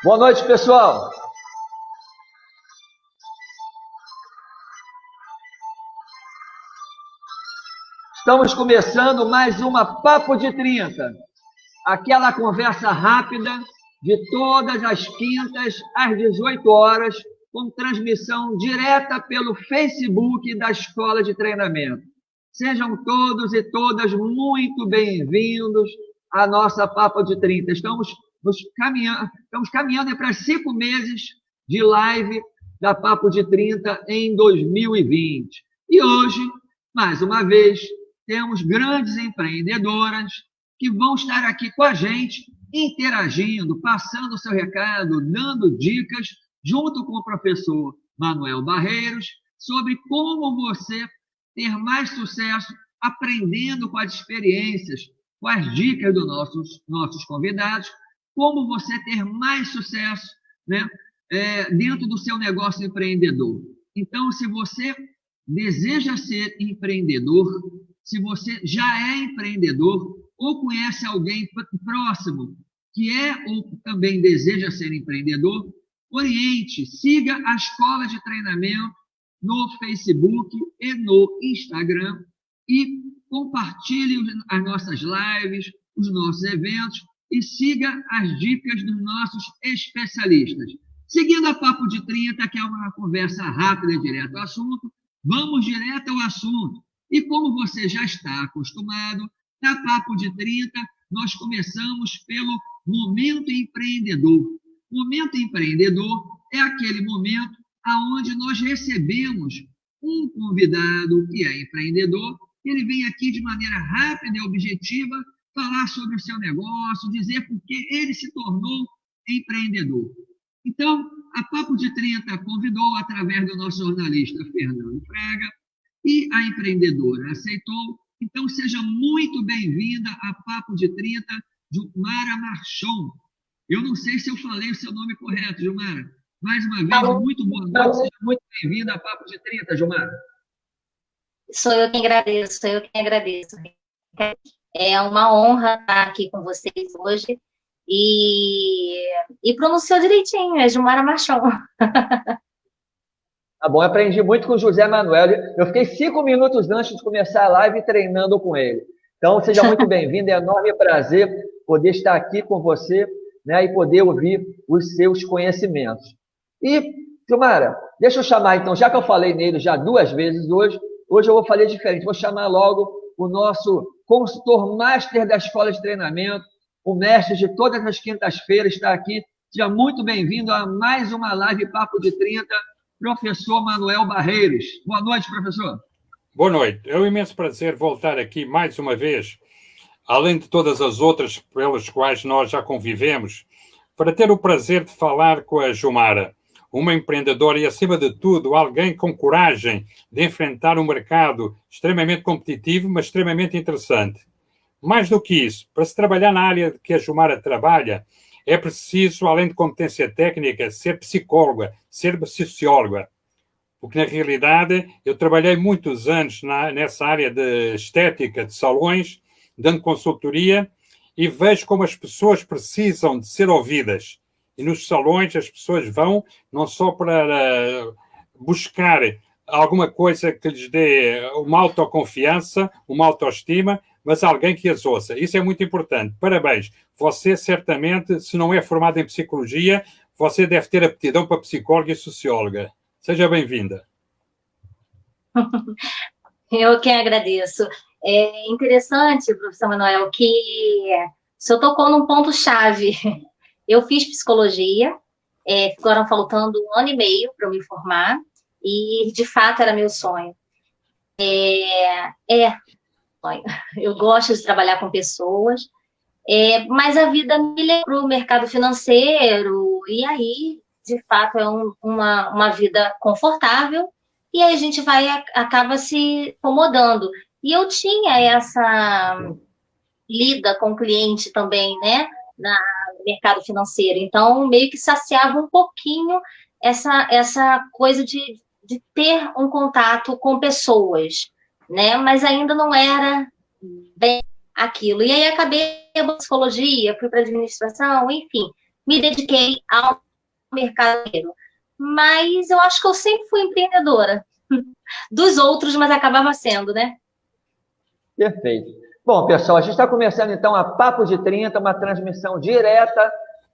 Boa noite, pessoal. Estamos começando mais uma Papo de 30, aquela conversa rápida de todas as quintas às 18 horas, com transmissão direta pelo Facebook da Escola de Treinamento. Sejam todos e todas muito bem-vindos à nossa Papo de 30. Estamos caminhando para 5 meses de live da Papo de 30 em 2020. E hoje, mais uma vez, temos grandes empreendedoras que vão estar aqui com a gente, interagindo, passando o seu recado, dando dicas, junto com o professor Manuel Barreiros, sobre como você ter mais sucesso aprendendo com as experiências, com as dicas dos nossos convidados, como você ter mais sucesso, né, dentro do seu negócio empreendedor. Então, se você deseja ser empreendedor, se você já é empreendedor ou conhece alguém próximo que é ou também deseja ser empreendedor, oriente, siga a Escola de Treinamento no Facebook e no Instagram e compartilhe as nossas lives, os nossos eventos e siga as dicas dos nossos especialistas. Seguindo a Papo de 30, que é uma conversa rápida e direta ao assunto, vamos direto ao assunto. E como você já está acostumado, na Papo de 30, nós começamos pelo Momento Empreendedor. Momento Empreendedor é aquele momento onde nós recebemos um convidado que é empreendedor, ele vem aqui de maneira rápida e objetiva falar sobre o seu negócio, dizer por que ele se tornou empreendedor. Então, a Papo de 30 convidou, através do nosso jornalista Fernando Fraga, e a empreendedora aceitou. Então, seja muito bem-vinda a Papo de 30, Gilmara Marchon. Eu não sei se eu falei o seu nome correto, Gilmara. Mais uma vez, muito boa noite. Seja muito bem-vinda a Papo de 30, Gilmara. Sou eu quem agradeço. É uma honra estar aqui com vocês hoje. E pronunciou direitinho, é Gilmara Marchon. Tá bom, eu aprendi muito com o José Manuel. Eu fiquei 5 minutos antes de começar a live treinando com ele. Então, seja muito bem-vindo. É um enorme prazer poder estar aqui com você, né, e poder ouvir os seus conhecimentos. E, Gilmara, deixa eu chamar, então, já que eu falei nele já 2 vezes hoje eu vou fazer diferente. Vou chamar logo o nosso consultor master da Escola de Treinamento, o mestre de todas as quintas-feiras, está aqui. Seja muito bem-vindo a mais uma live Papo de 30, professor Manuel Barreiros. Boa noite, professor. Boa noite. É um imenso prazer voltar aqui mais uma vez, além de todas as outras pelas quais nós já convivemos, para ter o prazer de falar com a Gilmara, uma empreendedora e, acima de tudo, alguém com coragem de enfrentar um mercado extremamente competitivo, mas extremamente interessante. Mais do que isso, para se trabalhar na área que a Gilmara trabalha, é preciso, além de competência técnica, ser psicóloga, ser socióloga. Porque, na realidade, eu trabalhei muitos anos nessa área de estética, de salões, dando consultoria, e vejo como as pessoas precisam de ser ouvidas. E nos salões as pessoas vão não só para buscar alguma coisa que lhes dê uma autoconfiança, uma autoestima, mas alguém que as ouça. Isso é muito importante. Parabéns. Você, certamente, se não é formado em psicologia, você deve ter aptidão para psicóloga e socióloga. Seja bem-vinda. Eu que agradeço. É interessante, professor Manuel, que o senhor tocou num ponto-chave. Eu fiz psicologia, ficaram faltando 1 ano e meio para eu me formar, e, de fato, era meu sonho. Eu gosto de trabalhar com pessoas, mas a vida me levou para o mercado financeiro, e aí, de fato, é uma vida confortável, e aí a gente acaba se acomodando. E eu tinha essa lida com o cliente também, né, no mercado financeiro, então meio que saciava um pouquinho essa coisa de ter um contato com pessoas, né, mas ainda não era bem aquilo. E aí acabei a psicologia, fui para administração, enfim, me dediquei ao mercado. Mas eu acho que eu sempre fui empreendedora. Dos outros, mas acabava sendo, né? Perfeito. Bom, pessoal, a gente está começando então a Papo de 30, uma transmissão direta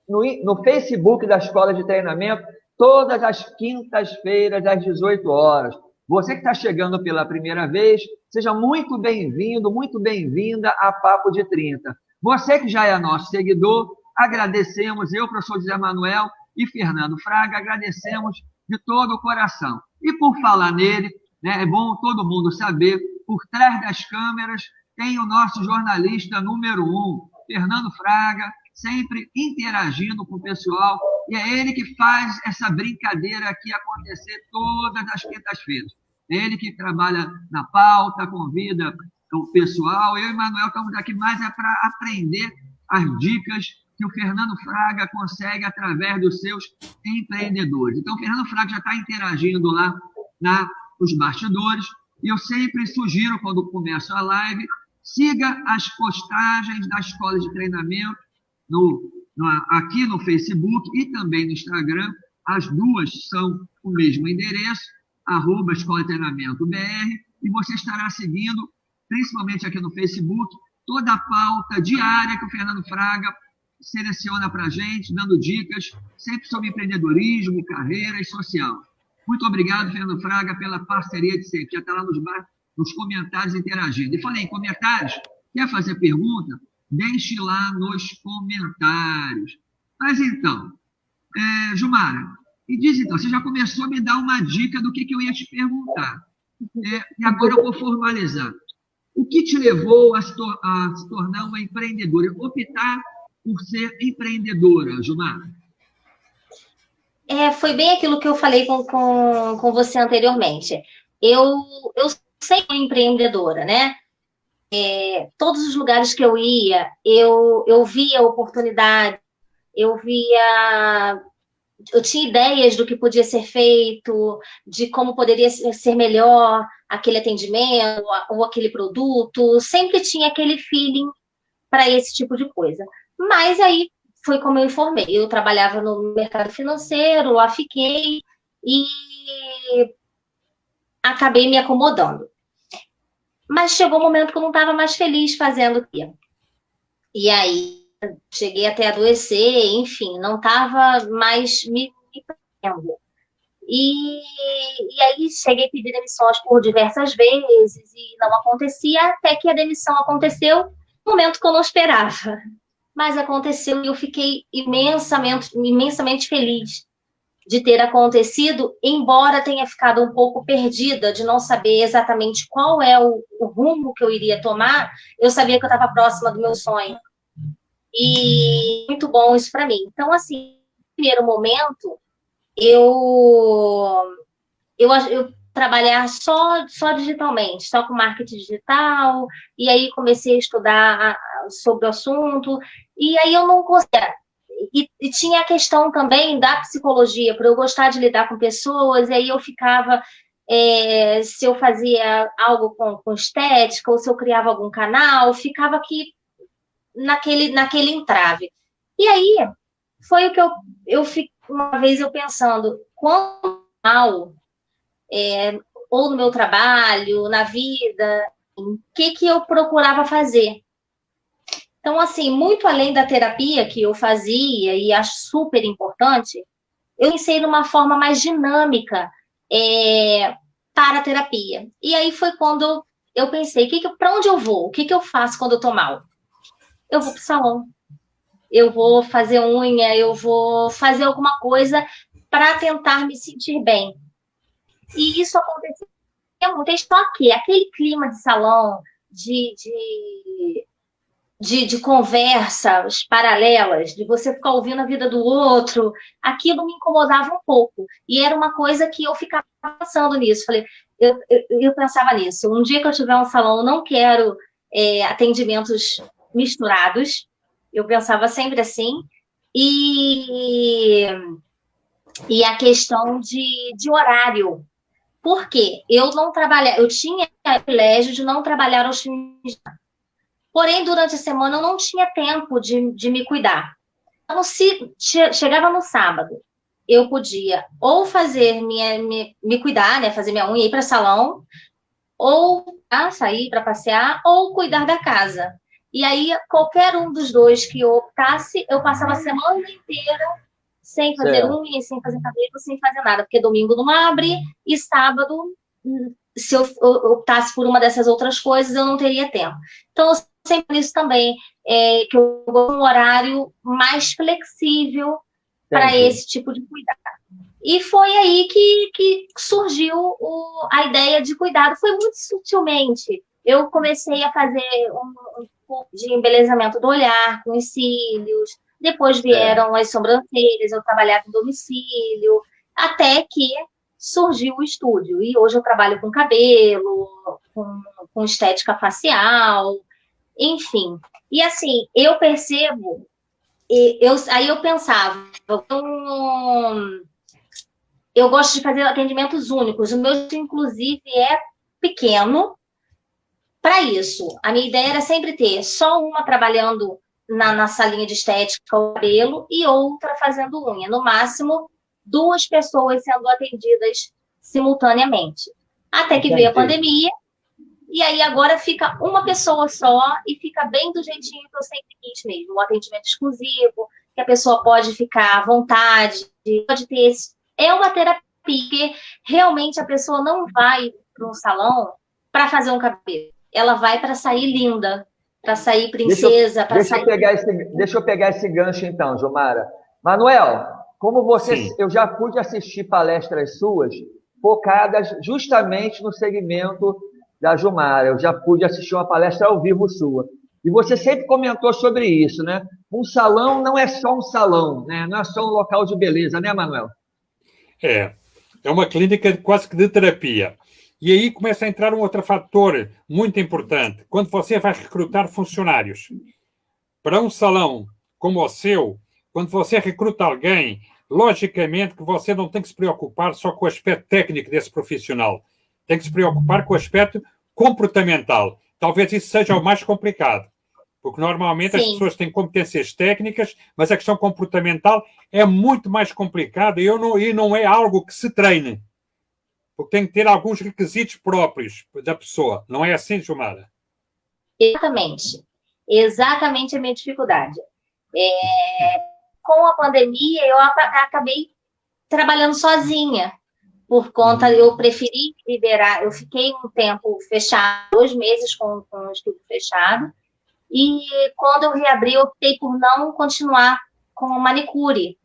no Facebook da Escola de Treinamento, todas as quintas-feiras, às 18 horas. Você que está chegando pela primeira vez, seja muito bem-vindo, muito bem-vinda a Papo de 30. Você que já é nosso seguidor, agradecemos, eu, professor José Manuel e Fernando Fraga, agradecemos de todo o coração. E por falar nele, né, é bom todo mundo saber, por trás das câmeras tem o nosso jornalista número 1, Fernando Fraga, sempre interagindo com o pessoal, e é ele que faz essa brincadeira aqui acontecer todas as quintas-feiras. É ele que trabalha na pauta, convida o pessoal. Eu e o Manuel estamos aqui mais para aprender as dicas que o Fernando Fraga consegue através dos seus empreendedores. Então, o Fernando Fraga já está interagindo lá nos bastidores, e eu sempre sugiro, quando começo a live, siga as postagens da Escola de Treinamento aqui no Facebook e também no Instagram. As duas são o mesmo endereço, @Escola de Treinamento BR, e você estará seguindo, principalmente aqui no Facebook, toda a pauta diária que o Fernando Fraga seleciona para a gente, dando dicas sempre sobre empreendedorismo, carreira e social. Muito obrigado, Fernando Fraga, pela parceria de sempre. Já está lá nos comentários interagindo. E falei em comentários, quer fazer pergunta? Deixe lá nos comentários. Mas então, Jumara, me diz então, você já começou a me dar uma dica do que eu ia te perguntar. E agora eu vou formalizar. O que te levou a se tornar uma empreendedora? Optar por ser empreendedora, Jumara? Foi bem aquilo que eu falei com você anteriormente. Eu sempre fui empreendedora, né? Todos os lugares que eu ia, eu via oportunidade, eu tinha ideias do que podia ser feito, de como poderia ser melhor aquele atendimento ou aquele produto. Sempre tinha aquele feeling para esse tipo de coisa. Mas aí foi como eu informei. Eu trabalhava no mercado financeiro, lá fiquei e acabei me acomodando. Mas chegou um momento que eu não estava mais feliz fazendo aquilo. E aí cheguei até a adoecer, enfim, não estava mais me prendendo. E aí cheguei a pedir demissões por diversas vezes e não acontecia, até que a demissão aconteceu no momento que eu não esperava. Mas aconteceu e eu fiquei imensamente feliz de ter acontecido, embora tenha ficado um pouco perdida de não saber exatamente qual é o rumo que eu iria tomar. Eu sabia que eu estava próxima do meu sonho. E muito bom isso para mim. Então, assim, no primeiro momento, eu trabalhar só digitalmente, só com marketing digital, e aí comecei a estudar sobre o assunto, e aí eu não conseguia. E tinha a questão também da psicologia, por eu gostar de lidar com pessoas, e aí eu ficava, se eu fazia algo com estética, ou se eu criava algum canal, ficava aqui naquele entrave. E aí, foi o que eu fiquei, uma vez eu pensando, quão mal, ou no meu trabalho, na vida, o que eu procurava fazer. Então, assim, muito além da terapia que eu fazia, e acho super importante, eu pensei numa forma mais dinâmica para a terapia. E aí foi quando eu pensei, para onde eu vou? O que eu faço quando eu estou mal? Eu vou para o salão. Eu vou fazer unha, eu vou fazer alguma coisa para tentar me sentir bem. E isso acontecia muito. Só que aquele clima de salão, de conversas paralelas, de você ficar ouvindo a vida do outro, aquilo me incomodava um pouco. E era uma coisa que eu ficava pensando nisso. Falei, eu pensava nisso. Um dia que eu tiver um salão, eu não quero atendimentos misturados. Eu pensava sempre assim. E a questão de horário. Por quê? Eu não trabalhava, eu tinha o privilégio de não trabalhar aos fins de semana. Porém, durante a semana, eu não tinha tempo de me cuidar. Então, se chegava no sábado, eu podia ou fazer me cuidar, né, fazer minha unha, ir para salão, ou sair para passear, ou cuidar da casa. E aí, qualquer um dos dois que eu optasse, eu passava a semana inteira sem fazer unha, sem fazer cabelo, sem fazer nada, porque domingo não abre e sábado, se eu optasse por uma dessas outras coisas, eu não teria tempo. Então, eu sempre isso também, que eu gosto de um horário mais flexível para esse tipo de cuidado. E foi aí que surgiu a ideia de cuidado. Foi muito sutilmente. Eu comecei a fazer um pouco de embelezamento do olhar, com os cílios. Depois vieram as sobrancelhas, eu trabalhava em domicílio, até que surgiu o estúdio. E hoje eu trabalho com cabelo, com estética facial, enfim. E assim, eu percebo, aí eu pensava, eu gosto de fazer atendimentos únicos. O meu, inclusive, é pequeno para isso. A minha ideia era sempre ter só uma trabalhando na salinha de estética, o cabelo, e outra fazendo unha. No máximo, 2 pessoas sendo atendidas simultaneamente. Até que veio a pandemia, e aí agora fica uma pessoa só e fica bem do jeitinho que eu sempre quis mesmo. Um atendimento exclusivo, que a pessoa pode ficar à vontade, pode ter esse... É uma terapia, porque realmente a pessoa não vai para um salão para fazer um cabelo. Ela vai para sair linda, para sair princesa, para sair... Deixa eu pegar esse gancho então, Jomara. Manuel, como você... Sim. Eu já pude assistir palestras suas focadas justamente no segmento da Jomara. Eu já pude assistir uma palestra ao vivo sua. E você sempre comentou sobre isso, né? Um salão não é só um salão, né? Não é só um local de beleza, né, Manuel? É uma clínica quase que de terapia. E aí começa a entrar um outro fator muito importante. Quando você vai recrutar funcionários para um salão como o seu, quando você recruta alguém, logicamente que você não tem que se preocupar só com o aspecto técnico desse profissional. Tem que se preocupar com o aspecto comportamental. Talvez isso seja o mais complicado. Porque normalmente as pessoas têm competências técnicas, mas a questão comportamental é muito mais complicada e não é algo que se treine. Porque tem que ter alguns requisitos próprios da pessoa. Não é assim, Jomara? Exatamente. Exatamente a minha dificuldade. Com a pandemia, eu acabei trabalhando sozinha. Por conta, eu preferi liberar. Eu fiquei um tempo fechado, 2 meses com o estúdio fechado. E quando eu reabri, eu optei por não continuar com o manicure.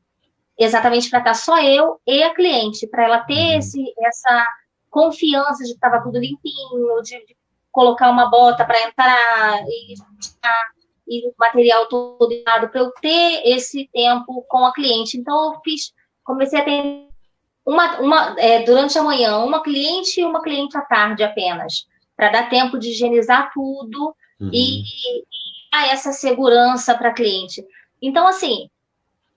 Exatamente para estar só eu e a cliente, para ela ter essa confiança de que estava tudo limpinho, de colocar uma bota para entrar e o material todo dado, para eu ter esse tempo com a cliente. Então, eu comecei a ter durante a manhã, uma cliente e uma cliente à tarde apenas, para dar tempo de higienizar tudo e dar essa segurança para a cliente. Então, assim,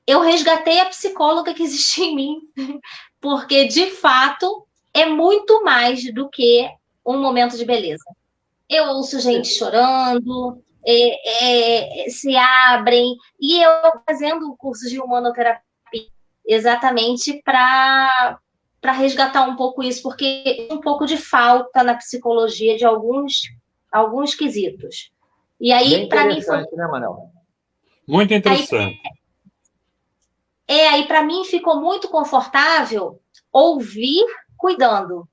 eu resgatei a psicóloga que existia em mim, porque, de fato, é muito mais do que um momento de beleza. Eu ouço gente chorando, se abrem, e eu fazendo cursos de humanoterapia exatamente para resgatar um pouco isso, porque um pouco de falta na psicologia de alguns quesitos. E aí, para mim, foi... né, Manuel? Muito interessante. Aí para mim ficou muito confortável ouvir cuidando.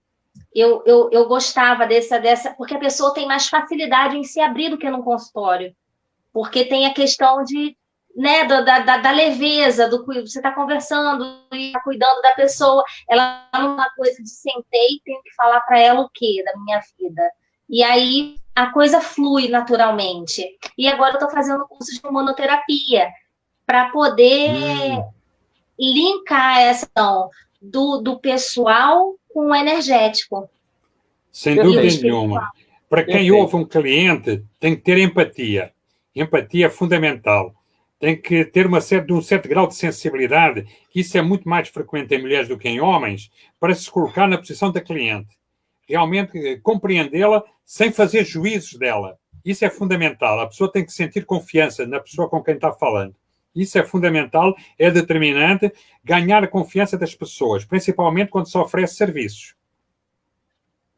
Eu gostava dessa, porque a pessoa tem mais facilidade em se abrir do que num consultório. Porque tem a questão de, né, da leveza, você está conversando e tá cuidando da pessoa. Ela é uma coisa de sentei e tenho que falar para ela o quê da minha vida. E aí a coisa flui naturalmente. E agora eu estou fazendo curso de humanoterapia para poder linkar essa questão do pessoal com o energético. Sem dúvida nenhuma. Para quem ouve um cliente, tem que ter empatia. Empatia é fundamental. Tem que ter um certo grau de sensibilidade, que isso é muito mais frequente em mulheres do que em homens, para se colocar na posição da cliente. Realmente compreendê-la sem fazer juízos dela. Isso é fundamental. A pessoa tem que sentir confiança na pessoa com quem está falando. Isso é fundamental, é determinante, ganhar a confiança das pessoas, principalmente quando se oferece serviços.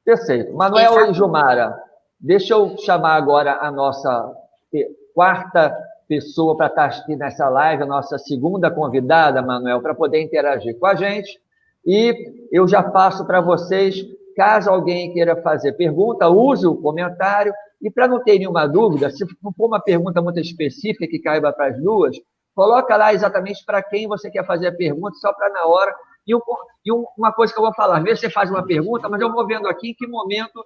Perfeito. Manuel e Gilmara, deixa eu chamar agora a nossa quarta pessoa para estar aqui nessa live, a nossa segunda convidada, Manuel, para poder interagir com a gente. E eu já passo para vocês, caso alguém queira fazer pergunta, use o comentário. E para não ter nenhuma dúvida, se for uma pergunta muito específica que caiba para as duas, coloca lá exatamente para quem você quer fazer a pergunta, só para na hora. E uma coisa que eu vou falar, às vezes você faz uma pergunta, mas eu vou vendo aqui em que momento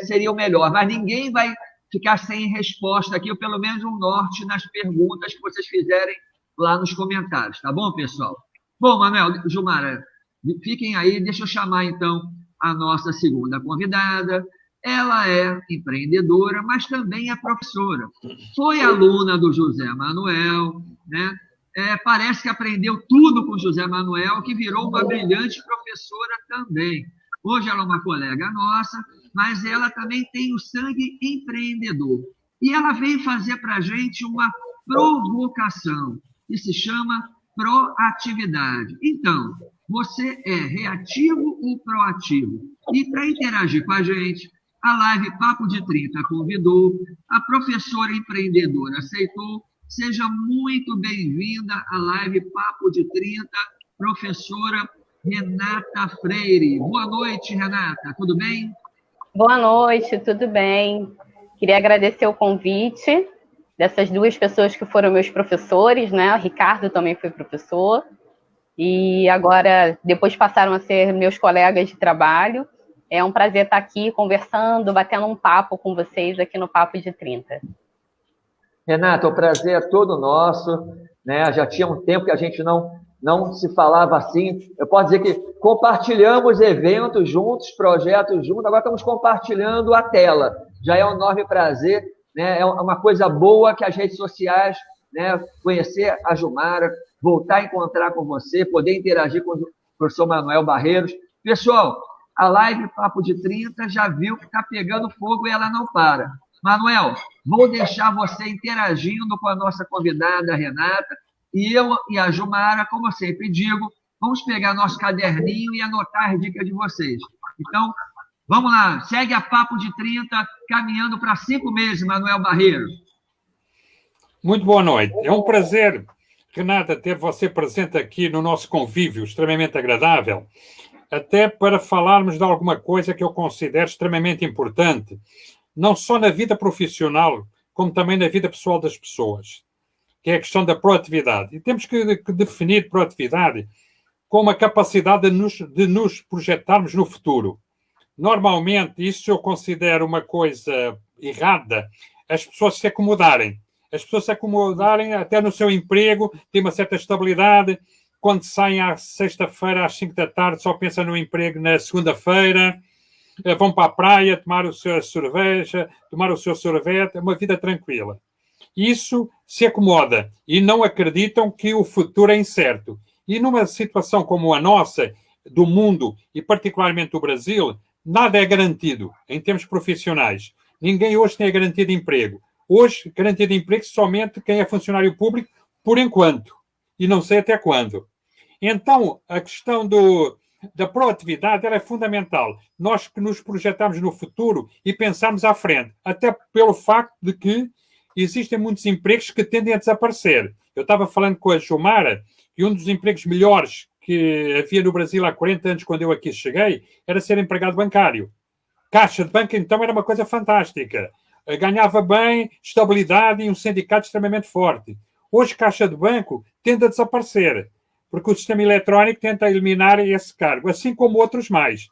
seria o melhor. Mas ninguém vai ficar sem resposta aqui, ou pelo menos um norte nas perguntas que vocês fizerem lá nos comentários, tá bom, pessoal? Bom, Manuel, Gilmara, fiquem aí, deixa eu chamar então a nossa segunda convidada. Ela é empreendedora, mas também é professora. Foi aluna do José Manuel, né? Parece que aprendeu tudo com José Manuel, que virou uma brilhante professora também. Hoje ela é uma colega nossa, mas ela também tem o sangue empreendedor. E ela veio fazer para a gente uma provocação, que se chama proatividade. Então, você é reativo ou proativo? E para interagir com a gente, a live Papo de 30 convidou, a professora empreendedora aceitou. Seja muito bem-vinda à live Papo de 30, professora Renata Freire. Boa noite, Renata, tudo bem? Boa noite, tudo bem. Queria agradecer o convite dessas duas pessoas que foram meus professores, né? O Ricardo também foi professor, e agora depois passaram a ser meus colegas de trabalho. É um prazer estar aqui conversando, batendo um papo com vocês aqui no Papo de 30. Renata, o prazer é todo nosso, né? Já tinha um tempo que a gente não se falava assim. Eu posso dizer que compartilhamos eventos juntos, projetos juntos, agora estamos compartilhando a tela. Já é um enorme prazer, né? É uma coisa boa que as redes sociais, né? Conhecer a Gilmara, voltar a encontrar com você, poder interagir com o professor Manuel Barreiros. Pessoal, a live Papo de 30 já viu que está pegando fogo e ela não para. Manuel, vou deixar você interagindo com a nossa convidada, Renata, e eu e a Gilmara, como eu sempre digo, vamos pegar nosso caderninho e anotar as dicas de vocês. Então, vamos lá, segue a Papo de 30, caminhando para 5 meses, Manuel Barreiro. Muito boa noite. É um prazer, Renata, ter você presente aqui no nosso convívio, extremamente agradável, até para falarmos de alguma coisa que eu considero extremamente importante, não só na vida profissional, como também na vida pessoal das pessoas, que é a questão da proatividade. E temos que definir proatividade como a capacidade de nos projetarmos no futuro. Normalmente, isso eu considero uma coisa errada, as pessoas se acomodarem. As pessoas se acomodarem até no seu emprego, têm uma certa estabilidade. Quando saem à sexta-feira, às 5 da tarde, só pensam no emprego na segunda-feira. Vão para a praia, tomar o seu cerveja, tomar o seu sorvete, uma vida tranquila. Isso se acomoda e não acreditam que o futuro é incerto. E numa situação como a nossa, do mundo e particularmente do Brasil, nada é garantido em termos profissionais. Ninguém hoje tem a garantia de emprego. Hoje, garantia de emprego somente quem é funcionário público, por enquanto. E não sei até quando. Então, a questão da proatividade ela é fundamental. Nós que nos projetamos no futuro e pensamos à frente, até pelo facto de que existem muitos empregos que tendem a desaparecer. Eu estava falando com a Gilmara e um dos empregos melhores que havia no Brasil há 40 anos, quando eu aqui cheguei, era ser empregado bancário. Caixa de banco, então, era uma coisa fantástica. Ganhava bem, estabilidade e um sindicato extremamente forte. Hoje, caixa de banco tende a desaparecer, porque o sistema eletrónico tenta eliminar esse cargo, assim como outros mais.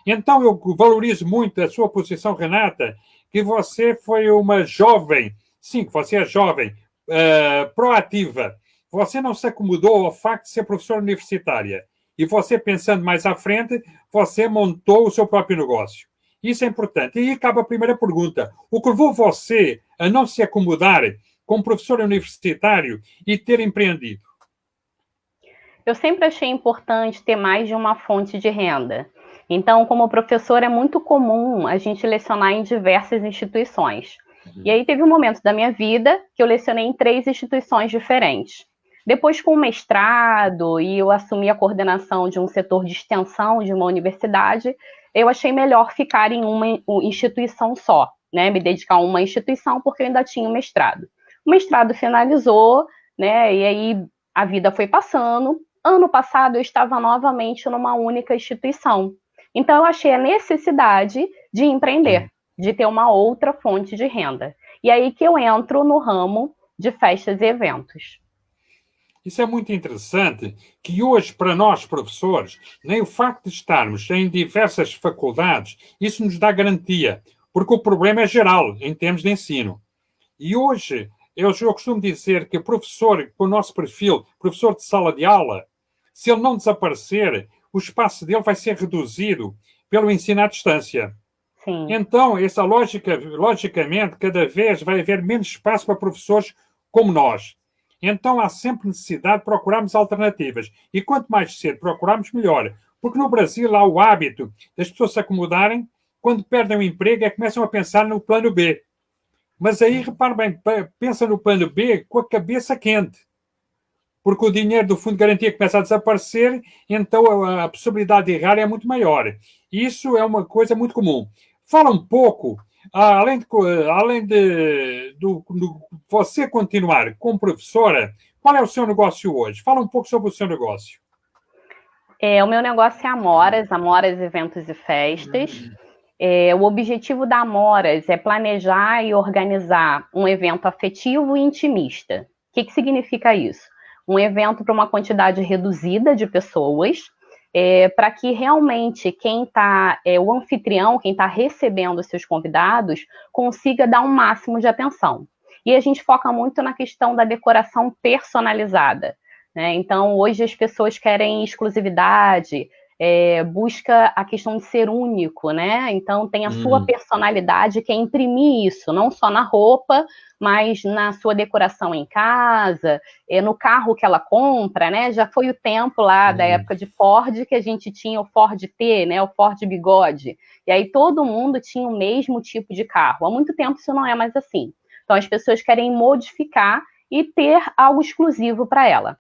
Então, eu valorizo muito a sua posição, Renata, que você foi uma jovem, sim, que você é jovem, proativa. Você não se acomodou ao facto de ser professora universitária. E você, pensando mais à frente, você montou o seu próprio negócio. Isso é importante. E aí acaba a primeira pergunta. O que levou você a não se acomodar como professor universitário e ter empreendido? Eu sempre achei importante ter mais de uma fonte de renda. Então, como professor, é muito comum a gente lecionar em diversas instituições. E aí teve um momento da minha vida que eu lecionei em 3 instituições diferentes. Depois, com o mestrado, e eu assumi a coordenação de um setor de extensão de uma universidade, eu achei melhor ficar em uma instituição só, né? Me dedicar a uma instituição, porque eu ainda tinha o mestrado. O mestrado finalizou, né? E aí a vida foi passando. Ano passado, eu estava novamente numa única instituição. Então, eu achei a necessidade de empreender, de ter uma outra fonte de renda. E aí que eu entro no ramo de festas e eventos. Isso é muito interessante, que hoje, para nós, professores, nem o facto de estarmos em diversas faculdades, isso nos dá garantia, porque o problema é geral, em termos de ensino. E hoje, eu costumo dizer que o professor, com o nosso perfil, professor de sala de aula, se ele não desaparecer, o espaço dele vai ser reduzido pelo ensino à distância. Sim. Então, essa logicamente, cada vez vai haver menos espaço para professores como nós. Então, há sempre necessidade de procurarmos alternativas. E quanto mais cedo procurarmos, melhor. Porque no Brasil há o hábito das pessoas se acomodarem, quando perdem o emprego, começam a pensar no plano B. Mas aí, repare bem, pensa no plano B com a cabeça quente. Porque o dinheiro do Fundo de Garantia começa a desaparecer, então a possibilidade de errar é muito maior. Isso é uma coisa muito comum. Fala um pouco, além de você continuar como professora, qual é o seu negócio hoje? Fala um pouco sobre o seu negócio. O meu negócio é Amoras Eventos e Festas. O objetivo da Amoras é planejar e organizar um evento afetivo e intimista. O que significa isso? Um evento para uma quantidade reduzida de pessoas, para que realmente quem está, o anfitrião, quem está recebendo os seus convidados, consiga dar um máximo de atenção. E a gente foca muito na questão da decoração personalizada, né? Então, hoje as pessoas querem exclusividade, busca a questão de ser único, né? Então, tem a sua personalidade, que é imprimir isso, não só na roupa, mas na sua decoração em casa, no carro que ela compra, né? Já foi o tempo lá da época de Ford, que a gente tinha o Ford T, né? O Ford Bigode. E aí todo mundo tinha o mesmo tipo de carro. Há muito tempo isso não é mais assim. Então, as pessoas querem modificar e ter algo exclusivo para ela.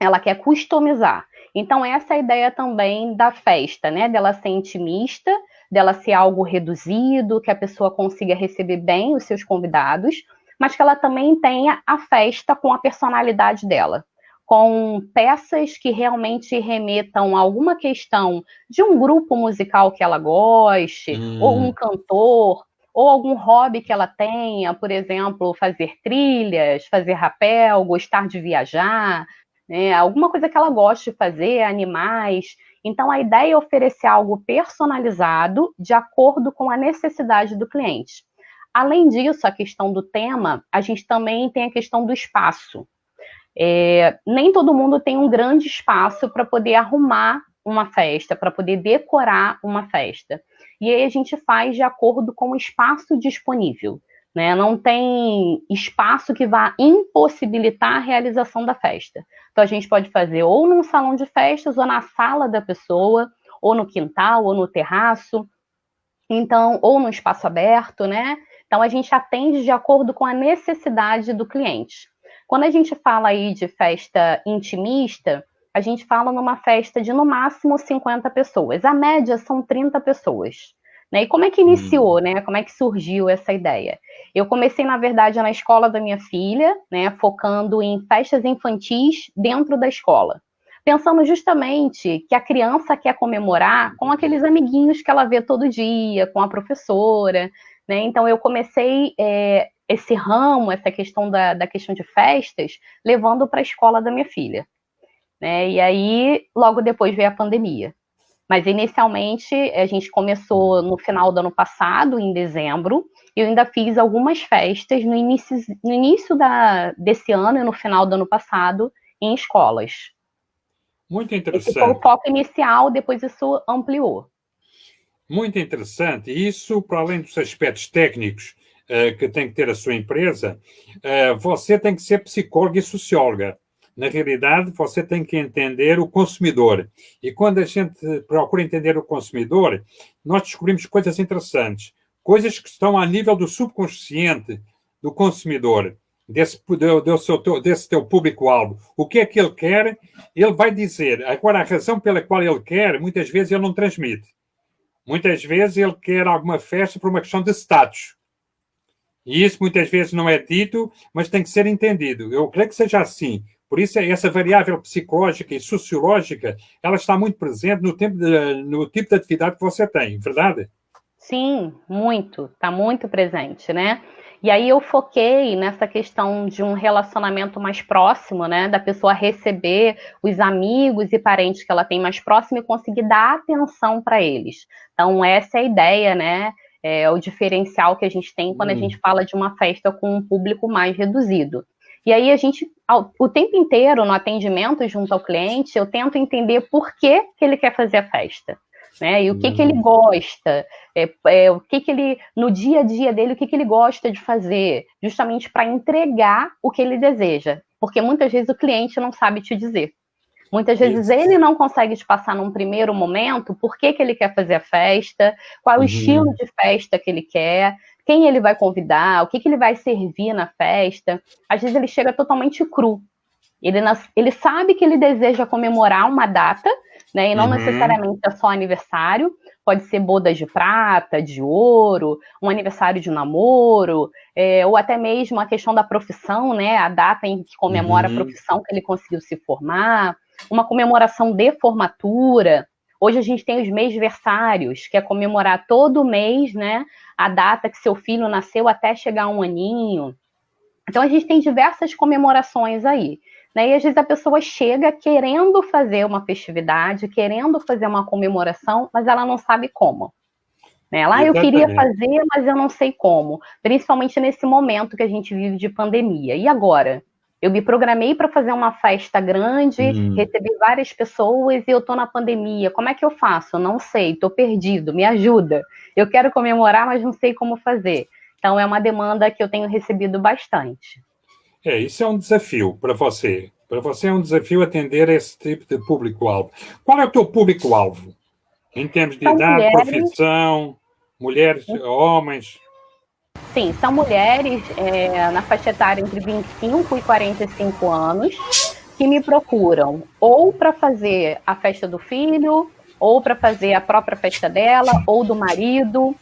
Ela quer customizar. Então, essa é a ideia também da festa, né? Dela ser intimista, dela ser algo reduzido, que a pessoa consiga receber bem os seus convidados, mas que ela também tenha a festa com a personalidade dela, com peças que realmente remetam a alguma questão de um grupo musical que ela goste, ou um cantor, ou algum hobby que ela tenha, por exemplo, fazer trilhas, fazer rapel, gostar de viajar, né? Alguma coisa que ela goste de fazer, animais. Então, a ideia é oferecer algo personalizado de acordo com a necessidade do cliente. Além disso, a questão do tema, a gente também tem a questão do espaço. Nem todo mundo tem um grande espaço para poder arrumar uma festa, para poder decorar uma festa. E aí a gente faz de acordo com o espaço disponível, né? Não tem espaço que vá impossibilitar a realização da festa. Então, a gente pode fazer ou num salão de festas, ou na sala da pessoa, ou no quintal, ou no terraço, então, ou no espaço aberto, né? Então, a gente atende de acordo com a necessidade do cliente. Quando a gente fala aí de festa intimista, a gente fala numa festa de, no máximo, 50 pessoas. A média são 30 pessoas. Né? E como é que iniciou, né? Como é que surgiu essa ideia? Eu comecei, na verdade, na escola da minha filha, né? Focando em festas infantis dentro da escola. Pensando justamente que a criança quer comemorar com aqueles amiguinhos que ela vê todo dia, com a professora, né? Então, eu comecei esse ramo, essa questão da questão de festas, levando para a escola da minha filha. Né? E aí, logo depois veio a pandemia. Mas, inicialmente, a gente começou no final do ano passado, em dezembro, e eu ainda fiz algumas festas no início desse ano e no final do ano passado, em escolas. Muito interessante. Esse foi o foco inicial, depois isso ampliou. Muito interessante. E isso, para além dos aspectos técnicos que tem que ter a sua empresa, você tem que ser psicóloga e socióloga. Na realidade, você tem que entender o consumidor. E quando a gente procura entender o consumidor, nós descobrimos coisas interessantes. Coisas que estão a nível do subconsciente do consumidor. desse teu público-alvo. O que é que ele quer, ele vai dizer. Agora, a razão pela qual ele quer, muitas vezes ele não transmite. Muitas vezes ele quer alguma festa por uma questão de status. E isso muitas vezes não é dito, mas tem que ser entendido. Eu creio que seja assim. Por isso, essa variável psicológica e sociológica, ela está muito presente no tipo de atividade que você tem, verdade? Sim, muito. Está muito presente, né? E aí eu foquei nessa questão de um relacionamento mais próximo, né? Da pessoa receber os amigos e parentes que ela tem mais próximo e conseguir dar atenção para eles. Então, essa é a ideia, né? É o diferencial que a gente tem quando a gente fala de uma festa com um público mais reduzido. E aí a gente, o tempo inteiro no atendimento junto ao cliente, eu tento entender por que ele quer fazer a festa, né? E o que ele gosta, o que ele, no dia a dia dele, o que ele gosta de fazer, justamente para entregar o que ele deseja. Porque muitas vezes o cliente não sabe te dizer. Muitas vezes ele não consegue te passar num primeiro momento por que ele quer fazer a festa, qual é o estilo de festa que ele quer, quem ele vai convidar, o que ele vai servir na festa. Às vezes ele chega totalmente cru. Ele sabe que ele deseja comemorar uma data, né? E não necessariamente é só aniversário, pode ser bodas de prata, de ouro, um aniversário de namoro, ou até mesmo a questão da profissão, né? A data em que comemora a profissão que ele conseguiu se formar, uma comemoração de formatura. Hoje a gente tem os mêsversários, que é comemorar todo mês, né? A data que seu filho nasceu até chegar a um aninho. Então a gente tem diversas comemorações aí. Né? E às vezes a pessoa chega querendo fazer uma festividade, querendo fazer uma comemoração, mas ela não sabe como. Né? Lá eu queria fazer, mas eu não sei como. Principalmente nesse momento que a gente vive de pandemia. E agora? Eu me programei para fazer uma festa grande, recebi várias pessoas e eu estou na pandemia. Como é que eu faço? Eu não sei, estou perdido, me ajuda. Eu quero comemorar, mas não sei como fazer. Então é uma demanda que eu tenho recebido bastante. Isso é um desafio para você. Para você é um desafio atender esse tipo de público-alvo. Qual é o teu público-alvo? Em termos de idade, profissão, mulheres, homens? Sim, são mulheres na faixa etária entre 25 e 45 anos que me procuram ou para fazer a festa do filho, ou para fazer a própria festa dela, ou do marido,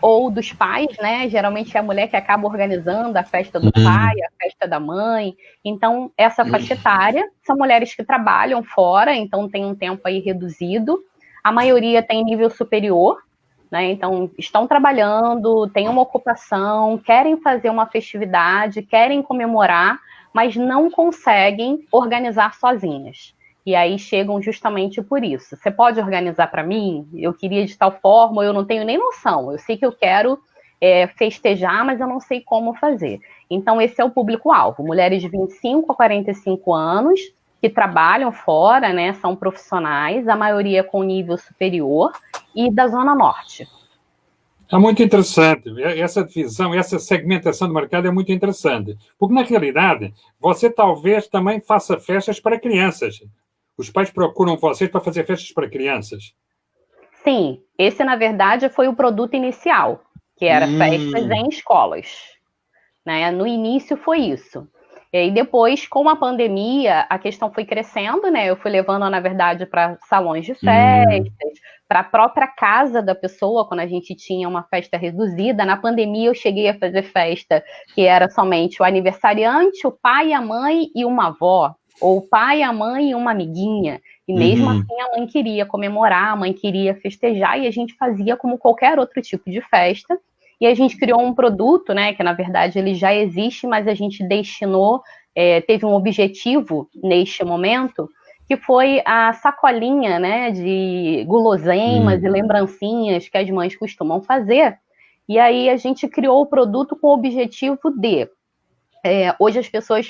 ou dos pais, né? Geralmente é a mulher que acaba organizando a festa do pai, a festa da mãe. Então, essa faixa etária são mulheres que trabalham fora, então tem um tempo aí reduzido. A maioria tem nível superior, né? Então, estão trabalhando, têm uma ocupação, querem fazer uma festividade, querem comemorar, mas não conseguem organizar sozinhas. E aí chegam justamente por isso. Você pode organizar para mim? Eu queria de tal forma, eu não tenho nem noção. Eu sei que eu quero festejar, mas eu não sei como fazer. Então, esse é o público-alvo. Mulheres de 25 a 45 anos, que trabalham fora, né? São profissionais, a maioria com nível superior, e da Zona Norte. É muito interessante. Essa divisão, essa segmentação do mercado é muito interessante. Porque, na realidade, você talvez também faça festas para crianças. Os pais procuram vocês para fazer festas para crianças? Sim, esse, na verdade, foi o produto inicial, que era festas em escolas. Né? No início foi isso. E depois, com a pandemia, a questão foi crescendo, né? Eu fui levando, na verdade, para salões de festas, para a própria casa da pessoa, quando a gente tinha uma festa reduzida. Na pandemia, eu cheguei a fazer festa que era somente o aniversariante, o pai, a mãe e uma avó, ou o pai, a mãe e uma amiguinha. E mesmo assim, a mãe queria comemorar, a mãe queria festejar, e a gente fazia como qualquer outro tipo de festa. E a gente criou um produto, né, que na verdade ele já existe, mas a gente destinou, teve um objetivo neste momento, que foi a sacolinha, né, de guloseimas e lembrancinhas que as mães costumam fazer. E aí a gente criou o produto com o objetivo de, hoje as pessoas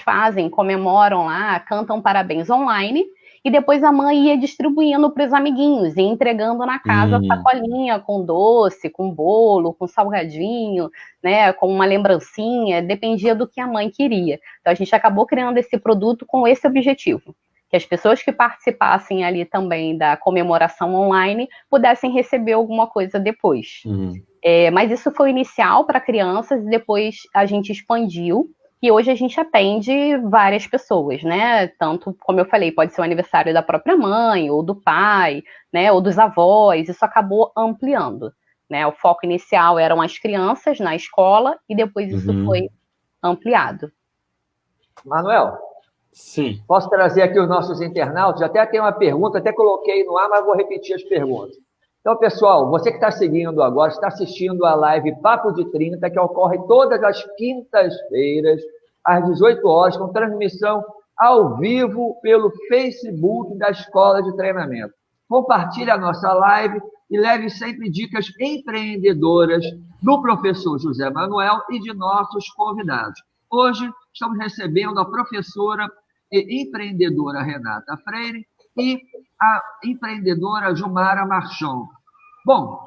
comemoram lá, cantam parabéns online, e depois a mãe ia distribuindo para os amiguinhos e entregando na casa a sacolinha com doce, com bolo, com salgadinho, né, com uma lembrancinha, dependia do que a mãe queria. Então a gente acabou criando esse produto com esse objetivo, que as pessoas que participassem ali também da comemoração online pudessem receber alguma coisa depois. Mas isso foi inicial para crianças, e depois a gente expandiu. E hoje a gente atende várias pessoas, né? Tanto, como eu falei, pode ser o aniversário da própria mãe, ou do pai, né? Ou dos avós. Isso acabou ampliando, né? O foco inicial eram as crianças na escola e depois isso foi ampliado. Manuel? Sim. Posso trazer aqui os nossos internautas? Até tem uma pergunta, até coloquei no ar, mas vou repetir as perguntas. Então, pessoal, você que está seguindo agora, está assistindo a live Papo de 30, que ocorre todas as quintas-feiras, às 18 horas, com transmissão ao vivo pelo Facebook da Escola de Treinamento. Compartilhe a nossa live e leve sempre dicas empreendedoras do professor José Manuel e de nossos convidados. Hoje, estamos recebendo a professora e empreendedora Renata Freire e a empreendedora Jumara Marchon. Bom,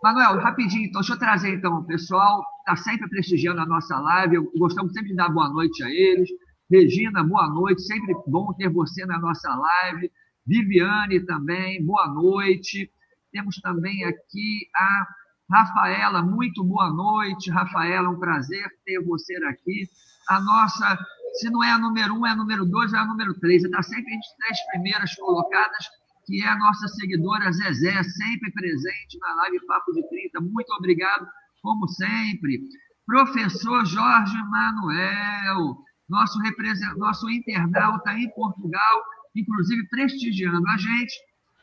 Manuel, rapidinho, então, deixa eu trazer, então, o pessoal está sempre prestigiando a nossa live, gostamos sempre de dar boa noite a eles. Regina, boa noite, sempre bom ter você na nossa live. Viviane também, boa noite. Temos também aqui a Rafaela, muito boa noite. Rafaela, um prazer ter você aqui. A nossa, se não é a número 1, é a número 2, é a número 3. Está sempre entre as 3 primeiras colocadas, que é a nossa seguidora Zezé, sempre presente na live Papo de 30. Muito obrigado, como sempre. Professor Jorge Manuel, nosso internauta em Portugal, inclusive prestigiando a gente,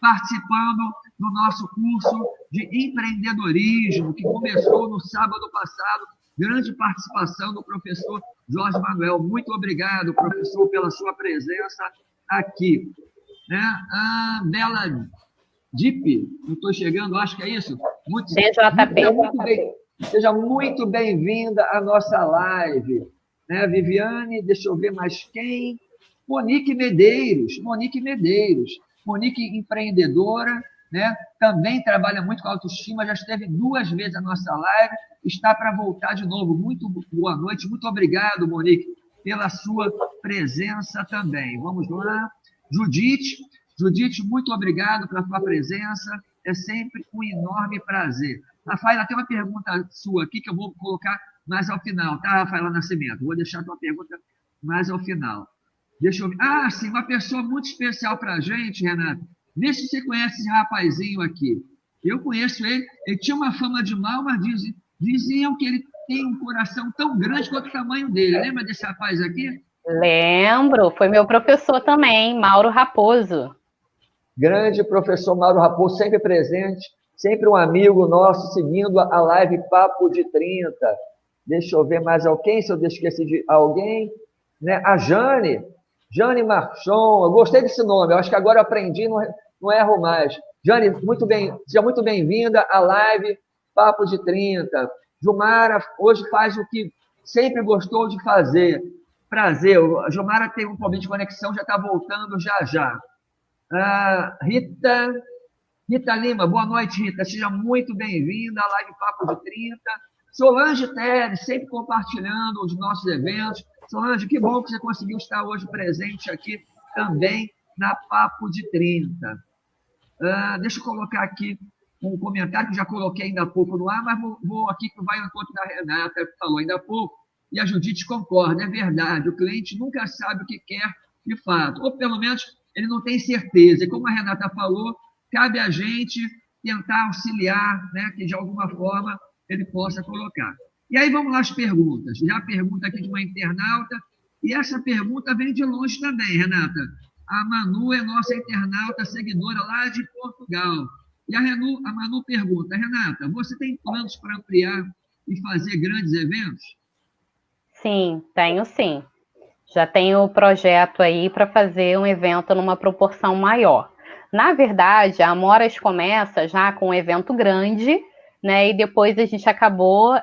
participando do nosso curso de empreendedorismo, que começou no sábado passado. Grande participação do professor Jorge Manuel. Muito obrigado, professor, pela sua presença aqui. Né? A Bela Dip, não estou chegando, acho que é isso. Seja muito bem-vinda à nossa live. Né? Viviane, deixa eu ver mais quem. Monique Medeiros, Monique empreendedora, né? Também trabalha muito com autoestima, já esteve 2 vezes na nossa live, está para voltar de novo. Muito boa noite, muito obrigado, Monique, pela sua presença também. Vamos lá. Judite, muito obrigado pela sua presença, é sempre um enorme prazer. Rafaela, tem uma pergunta sua aqui que eu vou colocar mais ao final, tá, Rafaela Nascimento? Vou deixar a tua pergunta mais ao final. Deixa eu ver. Ah, sim, uma pessoa muito especial para a gente, Renata. Vê se você conhece esse rapazinho aqui. Eu conheço ele. Ele tinha uma fama de mal, mas diziam que ele tem um coração tão grande quanto o tamanho dele. Lembra desse rapaz aqui? Lembro. Foi meu professor também, Mauro Raposo. Grande professor Mauro Raposo, sempre presente. Sempre um amigo nosso, seguindo a live Papo de 30. Deixa eu ver mais alguém, se eu esqueci de alguém. Né? A Jane Marchon, eu gostei desse nome, eu acho que agora eu aprendi, não erro mais. Jane, seja muito bem-vinda à live Papo de 30. Jumara hoje faz o que sempre gostou de fazer. Prazer, a Jumara tem um problema de conexão, já está voltando já. Rita Lima, boa noite, Rita, seja muito bem-vinda à live Papo de 30. Solange Teres, sempre compartilhando os nossos eventos. Solange, que bom que você conseguiu estar hoje presente aqui também na Papo de 30. Deixa eu colocar aqui um comentário que já coloquei ainda há pouco no ar, mas vou aqui que vai ao encontro da Renata, que falou ainda há pouco, e a Judite concorda, é verdade, o cliente nunca sabe o que quer de fato, ou pelo menos ele não tem certeza. E como a Renata falou, cabe a gente tentar auxiliar, né, que de alguma forma ele possa colocar. E aí vamos lá as perguntas. Já a pergunta aqui de uma internauta, e essa pergunta vem de longe também, Renata. A Manu é nossa internauta, seguidora lá de Portugal. E a Manu pergunta, Renata, você tem planos para ampliar e fazer grandes eventos? Sim, tenho sim. Já tenho o projeto aí para fazer um evento numa proporção maior. Na verdade, a Amoras começa já com um evento grande, né, e depois a gente acabou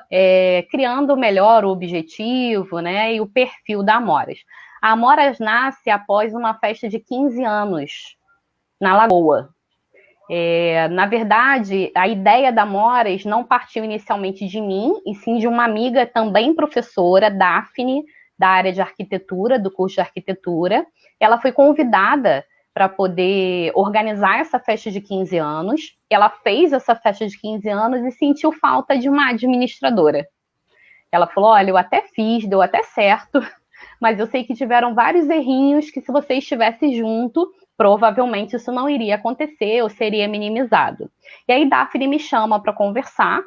criando melhor o objetivo, né, e o perfil da Amoras. A Amoras nasce após uma festa de 15 anos na Lagoa. Na verdade, a ideia da Amoras não partiu inicialmente de mim, e sim de uma amiga também professora, Daphne, da área de arquitetura, do curso de arquitetura. Ela foi convidada para poder organizar essa festa de 15 anos. Ela fez essa festa de 15 anos e sentiu falta de uma administradora. Ela falou, olha, eu até fiz, deu até certo, mas eu sei que tiveram vários errinhos que, se você estivesse junto, provavelmente isso não iria acontecer ou seria minimizado. E aí Daphne me chama para conversar,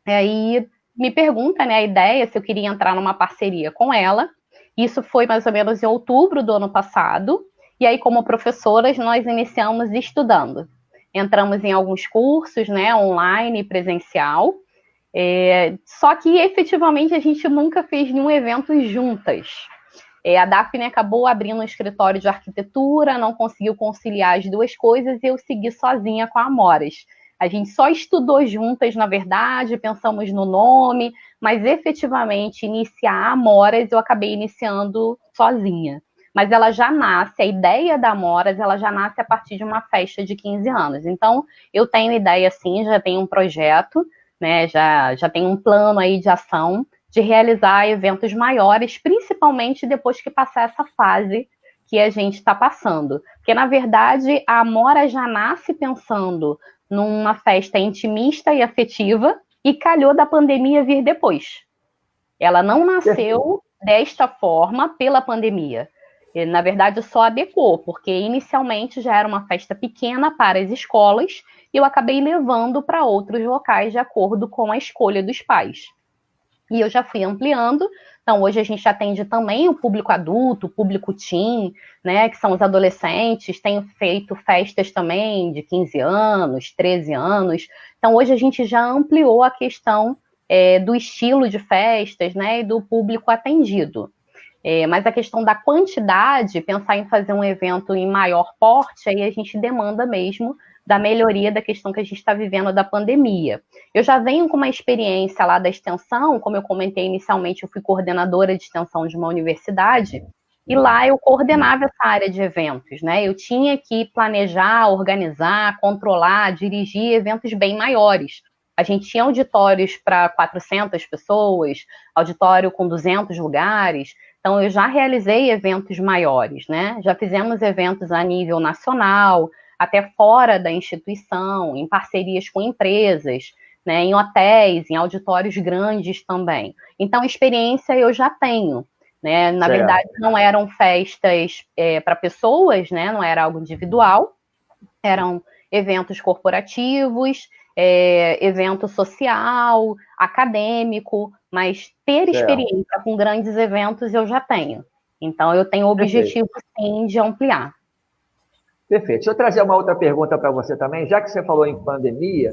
e aí me pergunta, né, a ideia, se eu queria entrar numa parceria com ela. Isso foi mais ou menos em outubro do ano passado, e aí, como professoras, nós iniciamos estudando. Entramos em alguns cursos, né, online e presencial, só que efetivamente a gente nunca fez nenhum evento juntas. A Daphne acabou abrindo um escritório de arquitetura, não conseguiu conciliar as duas coisas e eu segui sozinha com a Amoras. A gente só estudou juntas, na verdade, pensamos no nome, mas efetivamente iniciar a Amoras eu acabei iniciando sozinha. Mas ela já nasce, a ideia da Amoras, ela já nasce a partir de uma festa de 15 anos. Então, eu tenho ideia sim, já tenho um projeto, né, já tenho um plano aí de ação de realizar eventos maiores, principalmente depois que passar essa fase que a gente está passando. Porque, na verdade, a Amora já nasce pensando numa festa intimista e afetiva e calhou da pandemia vir depois. Ela não nasceu desta forma pela pandemia. E, na verdade, só adequou, porque inicialmente já era uma festa pequena para as escolas e eu acabei levando para outros locais de acordo com a escolha dos pais. E eu já fui ampliando. Então, hoje a gente atende também o público adulto, o público teen, né, que são os adolescentes. Tenho feito festas também de 15 anos, 13 anos. Então, hoje a gente já ampliou a questão do estilo de festas, né, e do público atendido. Mas a questão da quantidade, pensar em fazer um evento em maior porte, aí a gente demanda mesmo da melhoria da questão que a gente está vivendo da pandemia. Eu já venho com uma experiência lá da extensão, como eu comentei inicialmente, eu fui coordenadora de extensão de uma universidade, e lá eu coordenava essa área de eventos, né? Eu tinha que planejar, organizar, controlar, dirigir eventos bem maiores. A gente tinha auditórios para 400 pessoas, auditório com 200 lugares. Então, eu já realizei eventos maiores, né? Já fizemos eventos a nível nacional, até fora da instituição, em parcerias com empresas, né? Em hotéis, em auditórios grandes também. Então, experiência eu já tenho, né? Na verdade, não eram festas para pessoas, né? Não era algo individual, eram eventos corporativos, evento social, acadêmico, mas ter experiência com grandes eventos eu já tenho. Então, eu tenho o objetivo, sim, de ampliar. Perfeito. Deixa eu trazer uma outra pergunta para você também. Já que você falou em pandemia,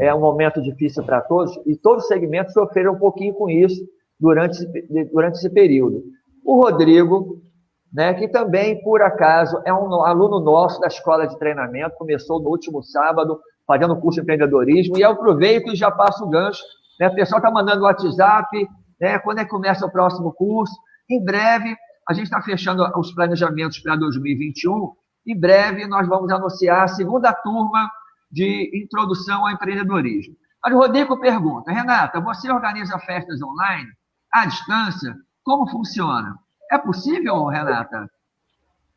é um momento difícil para todos, e todos os segmentos sofreram um pouquinho com isso durante esse período. O Rodrigo, né, que também, por acaso, é um aluno nosso da escola de treinamento, começou no último sábado, fazendo o curso de empreendedorismo, e eu aproveito e já passo o gancho, né? O pessoal está mandando WhatsApp, né? Quando é que começa o próximo curso? Em breve, a gente está fechando os planejamentos para 2021, em breve nós vamos anunciar a segunda turma de introdução ao empreendedorismo. Mas o Rodrigo pergunta, Renata, você organiza festas online, à distância? Como funciona? É possível, Renata?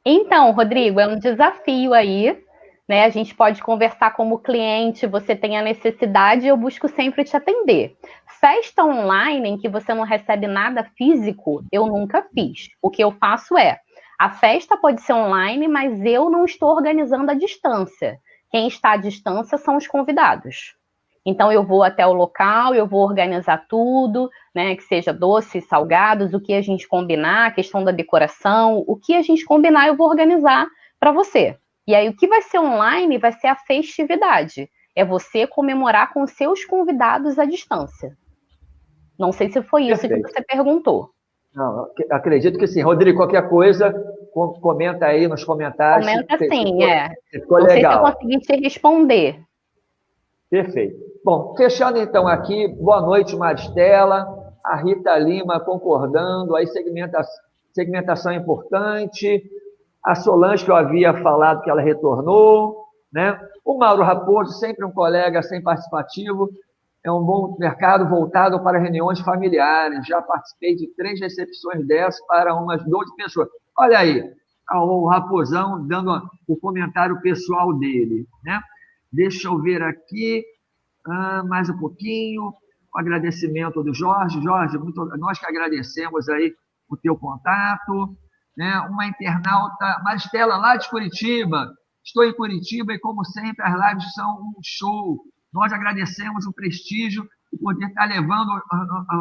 Então, Rodrigo, é um desafio aí, né? A gente pode conversar como cliente, você tem a necessidade, eu busco sempre te atender. Festa online em que você não recebe nada físico, eu nunca fiz. O que eu faço a festa pode ser online, mas eu não estou organizando à distância. Quem está à distância são os convidados. Então, eu vou até o local, eu vou organizar tudo, né, que seja doces, salgados, o que a gente combinar, a questão da decoração, o que a gente combinar, eu vou organizar para você. E aí, o que vai ser online vai ser a festividade. É você comemorar com seus convidados à distância. Não sei se foi isso que você perguntou. Não, acredito que sim. Rodrigo, qualquer coisa, comenta aí nos comentários. Comenta sim, ficou não legal. sei se eu consegui te responder. Perfeito. Bom, fechando então aqui, boa noite, Maristela, a Rita Lima concordando, aí segmentação é importante, a Solange, que eu havia falado que ela retornou, né? O Mauro Raposo, sempre um colega sempre participativo, é um bom mercado voltado para reuniões familiares. Já participei de 3 recepções dessas para umas 12 pessoas. Olha aí, o Raposão dando o comentário pessoal dele, né? Deixa eu ver aqui, mais um pouquinho, o agradecimento do Jorge. Jorge, nós que agradecemos aí o teu contato, né? Uma internauta, Maristela, lá de Curitiba. Estou em Curitiba e, como sempre, as lives são um show. Nós agradecemos o prestígio de poder estar levando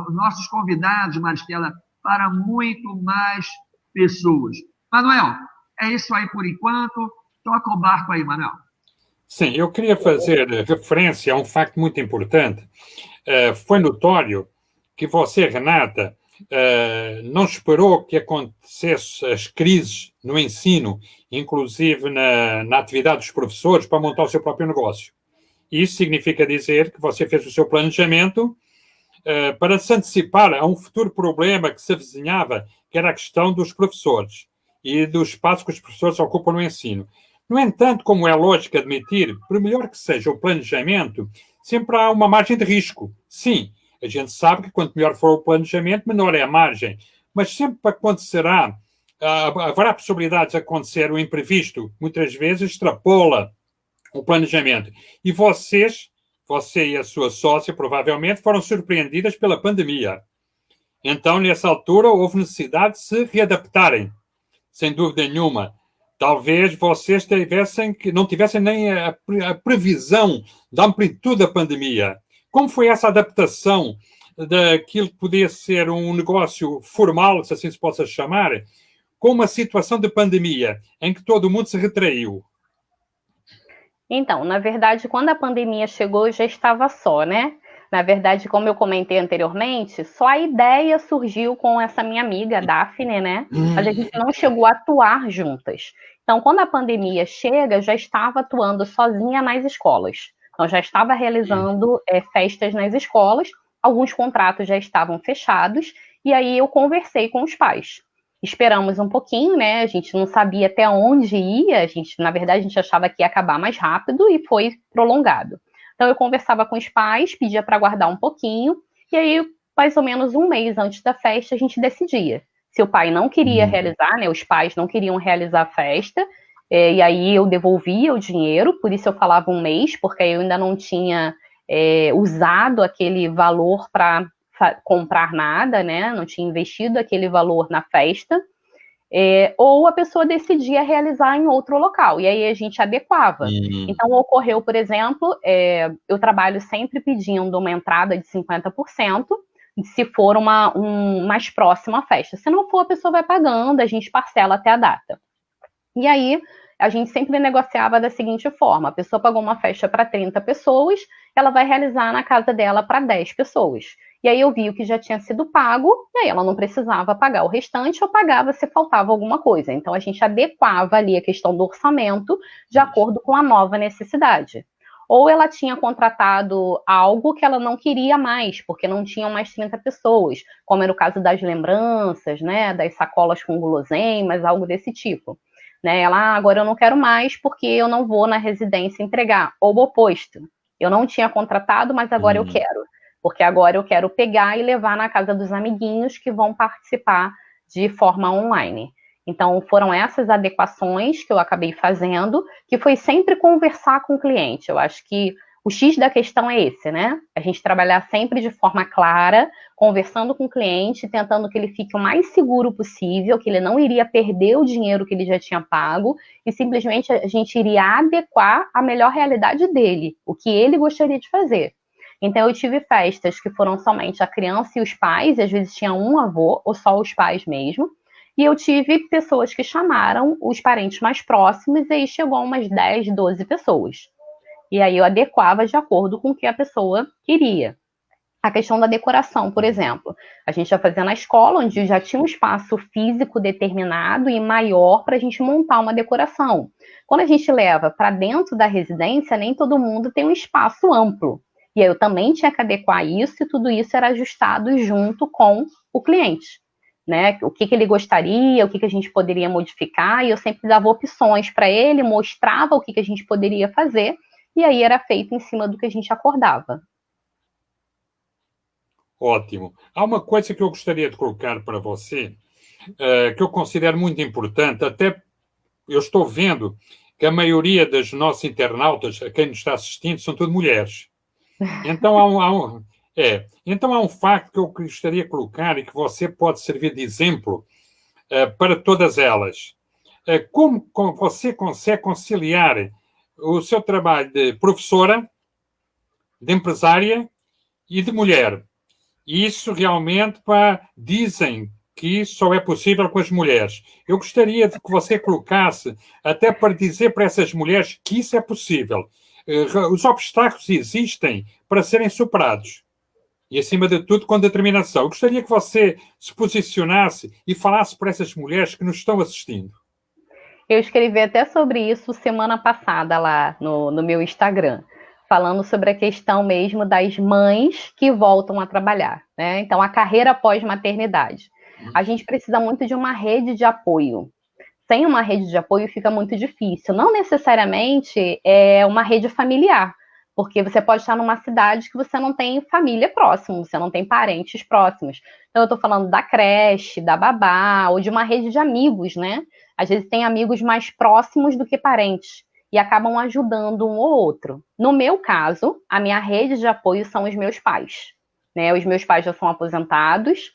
os nossos convidados, Maristela, para muito mais pessoas. Manuel, é isso aí por enquanto. Toca o barco aí, Manuel. Sim, eu queria fazer referência a um facto muito importante. Foi notório que você, Renata, não esperou que acontecessem as crises no ensino, inclusive na atividade dos professores, para montar o seu próprio negócio. Isso significa dizer que você fez o seu planejamento para se antecipar a um futuro problema que se avizinhava, que era a questão dos professores e do espaço que os professores ocupam no ensino. No entanto, como é lógico admitir, por melhor que seja o planejamento, sempre há uma margem de risco. Sim, a gente sabe que quanto melhor for o planejamento, menor é a margem. Mas sempre acontecerá, haverá possibilidades de acontecer o imprevisto, muitas vezes extrapola o planejamento. E você e a sua sócia, provavelmente, foram surpreendidas pela pandemia. Então, nessa altura, houve necessidade de se readaptarem, sem dúvida nenhuma. Talvez vocês não tivessem nem a previsão da amplitude da pandemia. Como foi essa adaptação daquilo que podia ser um negócio formal, se assim se possa chamar, com uma situação de pandemia em que todo mundo se retraiu? Então, na verdade, quando a pandemia chegou, eu já estava só, né? Na verdade, como eu comentei anteriormente, só a ideia surgiu com essa minha amiga, Daphne, né? Mas a gente não chegou a atuar juntas. Então, quando a pandemia chega, eu já estava atuando sozinha nas escolas. Então, já estava realizando festas nas escolas, alguns contratos já estavam fechados, e aí eu conversei com os pais. Esperamos um pouquinho, né? A gente não sabia até onde ia, na verdade, a gente achava que ia acabar mais rápido e foi prolongado. Então, eu conversava com os pais, pedia para aguardar um pouquinho, e aí, mais ou menos um mês antes da festa, a gente decidia. Se o pai não queria realizar, né? Os pais não queriam realizar a festa, e aí eu devolvia o dinheiro, por isso eu falava um mês, porque eu ainda não tinha usado aquele valor para comprar nada, né? Não tinha investido aquele valor na festa, ou a pessoa decidia realizar em outro local, e aí a gente adequava. Então, ocorreu, por exemplo, eu trabalho sempre pedindo uma entrada de 50%, se for mais próxima à festa. Se não for, a pessoa vai pagando, a gente parcela até a data. E aí, a gente sempre negociava da seguinte forma: a pessoa pagou uma festa para 30 pessoas, ela vai realizar na casa dela para 10 pessoas. E aí eu vi o que já tinha sido pago, e aí ela não precisava pagar o restante, ou pagava se faltava alguma coisa. Então, a gente adequava ali a questão do orçamento de acordo com a nova necessidade. Ou ela tinha contratado algo que ela não queria mais, porque não tinham mais 30 pessoas, como era o caso das lembranças, né, das sacolas com guloseimas, algo desse tipo. Né? Ela, agora eu não quero mais porque eu não vou na residência entregar. Ou o oposto. Eu não tinha contratado, mas agora eu quero. Porque agora eu quero pegar e levar na casa dos amiguinhos que vão participar de forma online. Então, foram essas adequações que eu acabei fazendo, que foi sempre conversar com o cliente. Eu acho que o X da questão é esse, né? A gente trabalhar sempre de forma clara, conversando com o cliente, tentando que ele fique o mais seguro possível, que ele não iria perder o dinheiro que ele já tinha pago, e simplesmente a gente iria adequar a melhor realidade dele, o que ele gostaria de fazer. Então, eu tive festas que foram somente a criança e os pais, e às vezes tinha um avô, ou só os pais mesmo, e eu tive pessoas que chamaram os parentes mais próximos, e aí chegou a umas 10, 12 pessoas. E aí eu adequava de acordo com o que a pessoa queria. A questão da decoração, por exemplo, a gente já fazia na escola, onde já tinha um espaço físico determinado e maior para a gente montar uma decoração. Quando a gente leva para dentro da residência, nem todo mundo tem um espaço amplo. E aí eu também tinha que adequar isso, e tudo isso era ajustado junto com o cliente. Né? O que ele gostaria, o que a gente poderia modificar, e eu sempre dava opções para ele, mostrava o que a gente poderia fazer, e aí era feito em cima do que a gente acordava. Ótimo. Há uma coisa que eu gostaria de colocar para você, que eu considero muito importante, até eu estou vendo que a maioria dos nossos internautas, a quem nos está assistindo, são tudo mulheres. Então Então há um facto que eu gostaria de colocar e que você pode servir de exemplo para todas elas. Como você consegue conciliar o seu trabalho de professora, de empresária e de mulher? E isso realmente dizem que isso só é possível com as mulheres. Eu gostaria de que você colocasse, até para dizer para essas mulheres que isso é possível. Os obstáculos existem para serem superados. E, acima de tudo, com determinação. Eu gostaria que você se posicionasse e falasse para essas mulheres que nos estão assistindo. Eu escrevi até sobre isso semana passada lá no meu Instagram, falando sobre a questão mesmo das mães que voltam a trabalhar, né? Então, a carreira pós-maternidade. A gente precisa muito de uma rede de apoio. Sem uma rede de apoio fica muito difícil. Não necessariamente é uma rede familiar, porque você pode estar numa cidade que você não tem família próxima, você não tem parentes próximos. Então, eu estou falando da creche, da babá, ou de uma rede de amigos, né? Às vezes tem amigos mais próximos do que parentes, e acabam ajudando um ou outro. No meu caso, a minha rede de apoio são os meus pais, né? Os meus pais já são aposentados,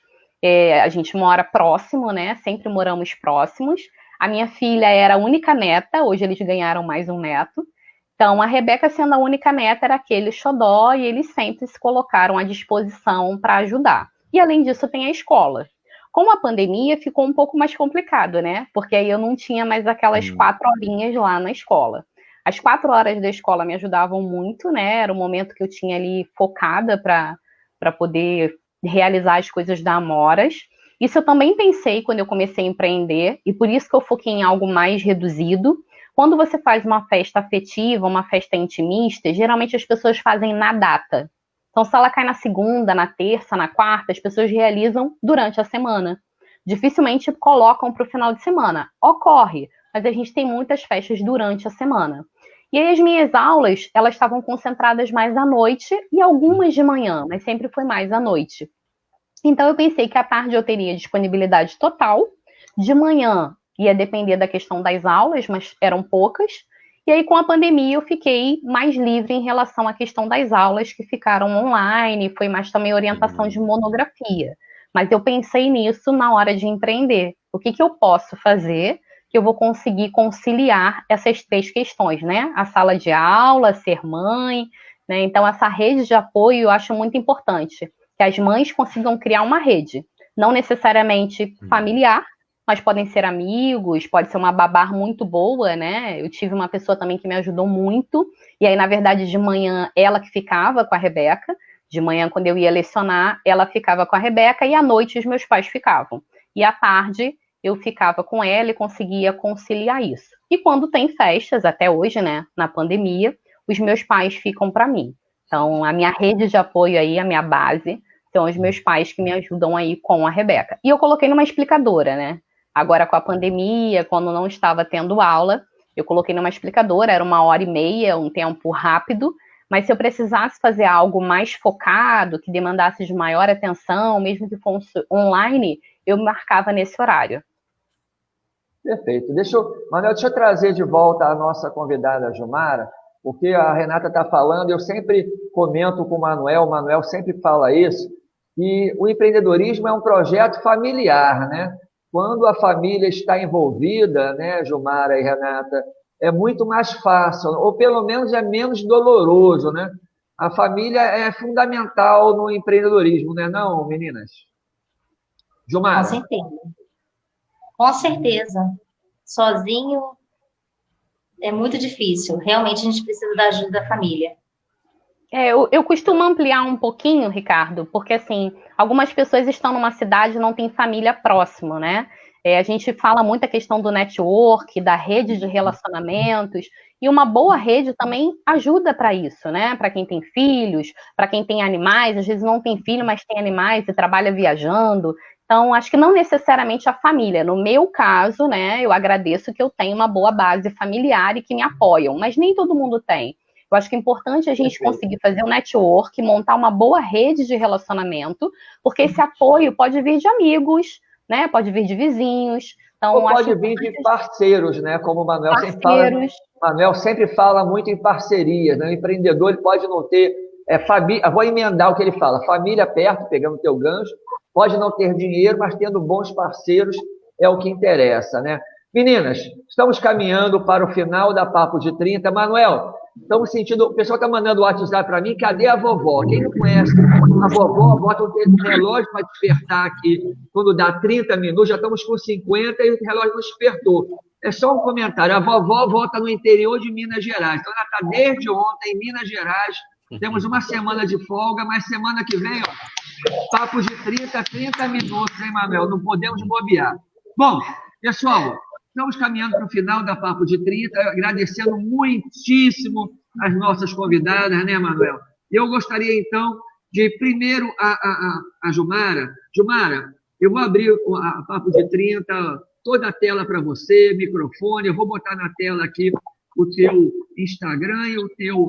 a gente mora próximo, né? Sempre moramos próximos. A minha filha era a única neta, hoje eles ganharam mais um neto. Então, a Rebeca, sendo a única neta, era aquele xodó, e eles sempre se colocaram à disposição para ajudar. E, além disso, tem a escola. Com a pandemia, ficou um pouco mais complicado, né? Porque aí eu não tinha mais aquelas 4 horinhas lá na escola. As 4 horas da escola me ajudavam muito, né? Era o momento que eu tinha ali focada para poder realizar as coisas da Amoras. Isso eu também pensei quando eu comecei a empreender, e por isso que eu foquei em algo mais reduzido. Quando você faz uma festa afetiva, uma festa intimista, geralmente as pessoas fazem na data. Então, se ela cai na segunda, na terça, na quarta, as pessoas realizam durante a semana. Dificilmente colocam para o final de semana. Ocorre, mas a gente tem muitas festas durante a semana. E aí as minhas aulas, elas estavam concentradas mais à noite e algumas de manhã, mas sempre foi mais à noite. Então, eu pensei que à tarde eu teria disponibilidade total. De manhã ia depender da questão das aulas, mas eram poucas. E aí, com a pandemia, eu fiquei mais livre em relação à questão das aulas, que ficaram online, foi mais também orientação de monografia. Mas eu pensei nisso na hora de empreender. O que eu posso fazer que eu vou conseguir conciliar essas 3 questões, né? A sala de aula, ser mãe, né? Então, essa rede de apoio eu acho muito importante. Que as mães consigam criar uma rede, não necessariamente familiar, mas podem ser amigos, pode ser uma babá muito boa, né? Eu tive uma pessoa também que me ajudou muito, e aí, na verdade, de manhã, ela que ficava com a Rebeca, de manhã, quando eu ia lecionar, ela ficava com a Rebeca, e à noite os meus pais ficavam. E à tarde, eu ficava com ela e conseguia conciliar isso. E quando tem festas, até hoje, né, na pandemia, os meus pais ficam para mim. Então, a minha rede de apoio aí, a minha base, são os meus pais que me ajudam aí com a Rebeca. E eu coloquei numa explicadora, né? Agora, com a pandemia, quando não estava tendo aula, eu coloquei numa explicadora, era 1h30, um tempo rápido, mas se eu precisasse fazer algo mais focado, que demandasse de maior atenção, mesmo que fosse online, eu marcava nesse horário. Perfeito. Manuel, deixa eu trazer de volta a nossa convidada Jumara, porque a Renata está falando, eu sempre comento com o Manuel sempre fala isso, que o empreendedorismo é um projeto familiar, né? Quando a família está envolvida, né, Jumara e Renata, é muito mais fácil, ou pelo menos é menos doloroso, né? A família é fundamental no empreendedorismo, né, não, meninas? Jumara. Com certeza. Com certeza. Sozinho é muito difícil. Realmente a gente precisa da ajuda da família. Eu costumo ampliar um pouquinho, Ricardo, porque assim, algumas pessoas estão numa cidade e não tem família próxima, né? A gente fala muito a questão do network, da rede de relacionamentos, e uma boa rede também ajuda para isso, né? Para quem tem filhos, para quem tem animais, às vezes não tem filho, mas tem animais e trabalha viajando. Então, acho que não necessariamente a família. No meu caso, né, eu agradeço que eu tenho uma boa base familiar e que me apoiam, mas nem todo mundo tem. Eu acho que é importante a gente conseguir fazer um network, montar uma boa rede de relacionamento, porque esse apoio pode vir de amigos, né? Pode vir de vizinhos. Então, ou pode vir de parceiros, né? Como o Manuel sempre fala. O Manuel sempre fala muito em parcerias, né? O empreendedor ele pode não ter vou emendar o que ele fala. Família perto, pegando o teu gancho, pode não ter dinheiro, mas tendo bons parceiros é o que interessa, né? Meninas, estamos caminhando para o final da Papo de 30. Manuel, estamos sentindo... O pessoal está mandando o WhatsApp para mim. Cadê a vovó? Quem não conhece a vovó, bota o relógio para despertar aqui. Quando dá 30 minutos, já estamos com 50 e o relógio não despertou. É só um comentário. A vovó volta no interior de Minas Gerais. Então, ela está desde ontem em Minas Gerais. Temos uma semana de folga, mas semana que vem, ó, Papo de 30 minutos, hein, Manuel? Não podemos bobear. Bom, pessoal, estamos caminhando para o final da Papo de 30, agradecendo muitíssimo as nossas convidadas, né, Manuel? Eu gostaria, então, de primeiro a Jumara. Jumara, eu vou abrir a Papo de 30, toda a tela para você, microfone, eu vou botar na tela aqui o teu Instagram e o teu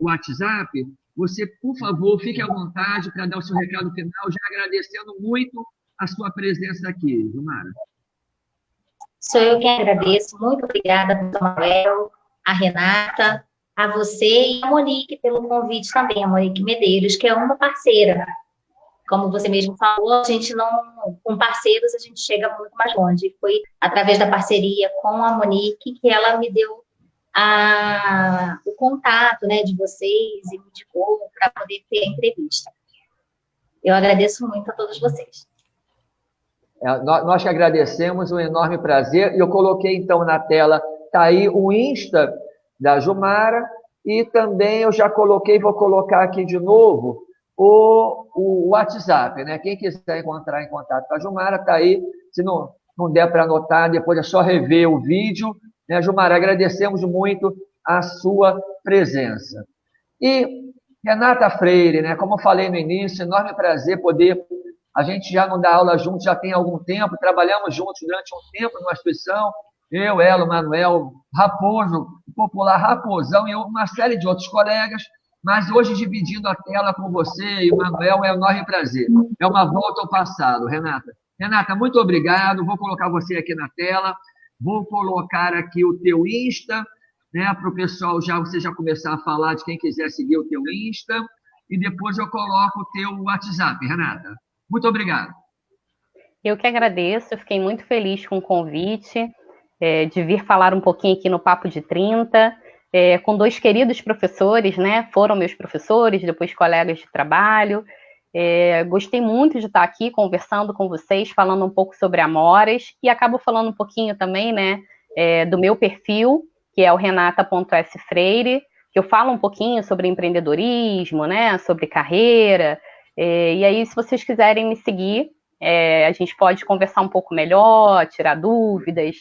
WhatsApp. Você, por favor, fique à vontade para dar o seu recado final, já agradecendo muito a sua presença aqui, Jumara. Sou eu quem agradeço. Muito obrigada, doutor Manuel, a Renata, a você e a Monique pelo convite também, a Monique Medeiros, que é uma parceira. Como você mesmo falou, a gente não, com parceiros a gente chega muito mais longe. Foi através da parceria com a Monique que ela me deu o contato, né, de vocês e me indicou para poder ter a entrevista. Eu agradeço muito a todos vocês. Nós que agradecemos, um enorme prazer. E eu coloquei, então, na tela, está aí o Insta da Jumara, e também eu já coloquei, vou colocar aqui de novo, o WhatsApp, né? Quem quiser entrar em contato com a Jumara, está aí. Se não der para anotar, depois é só rever o vídeo. Né, Jumara, agradecemos muito a sua presença. E Renata Freire, né? Como eu falei no início, enorme prazer poder... A gente já não dá aula juntos, já tem algum tempo, trabalhamos juntos durante um tempo numa instituição, eu, ela, o Manuel, Raposo, o popular Raposão e uma série de outros colegas, mas hoje dividindo a tela com você e o Manuel é um enorme prazer. É uma volta ao passado, Renata. Renata, muito obrigado, vou colocar você aqui na tela, vou colocar aqui o teu Insta, né, para o pessoal você já começar a falar de quem quiser seguir o teu Insta, e depois eu coloco o teu WhatsApp, Renata. Muito obrigado. Eu que agradeço, eu fiquei muito feliz com o convite, de vir falar um pouquinho aqui no Papo de 30, com dois queridos professores, né? Foram meus professores, depois colegas de trabalho. Gostei muito de estar aqui conversando com vocês, falando um pouco sobre Amoras, e acabo falando um pouquinho também, né, do meu perfil, que é o renata.sfreire, que eu falo um pouquinho sobre empreendedorismo, né, sobre carreira. E aí, se vocês quiserem me seguir, a gente pode conversar um pouco melhor, tirar dúvidas.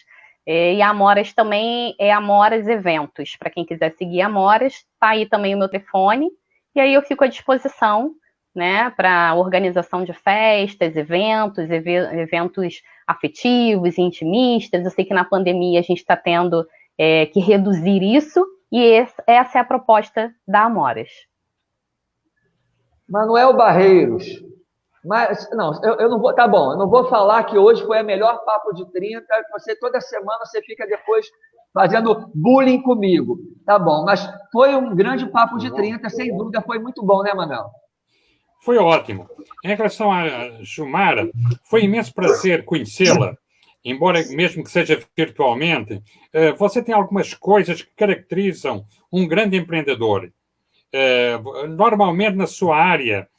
E a Amoras também é Amoras Eventos. Para quem quiser seguir a Amoras, está aí também o meu telefone. E aí eu fico à disposição, né, para organização de festas, eventos afetivos, intimistas. Eu sei que na pandemia a gente está tendo que reduzir isso, e essa é a proposta da Amoras. Manuel Barreiros, mas não, eu não vou, tá bom, eu não vou falar que hoje foi a melhor Papo de 30, você toda semana você fica depois fazendo bullying comigo, tá bom, mas foi um grande Papo de 30, sem dúvida, foi muito bom, né, Manuel? Foi ótimo. Em relação a Jumara, foi um imenso prazer conhecê-la, embora mesmo que seja virtualmente. Você tem algumas coisas que caracterizam um grande empreendedor. Normalmente na sua área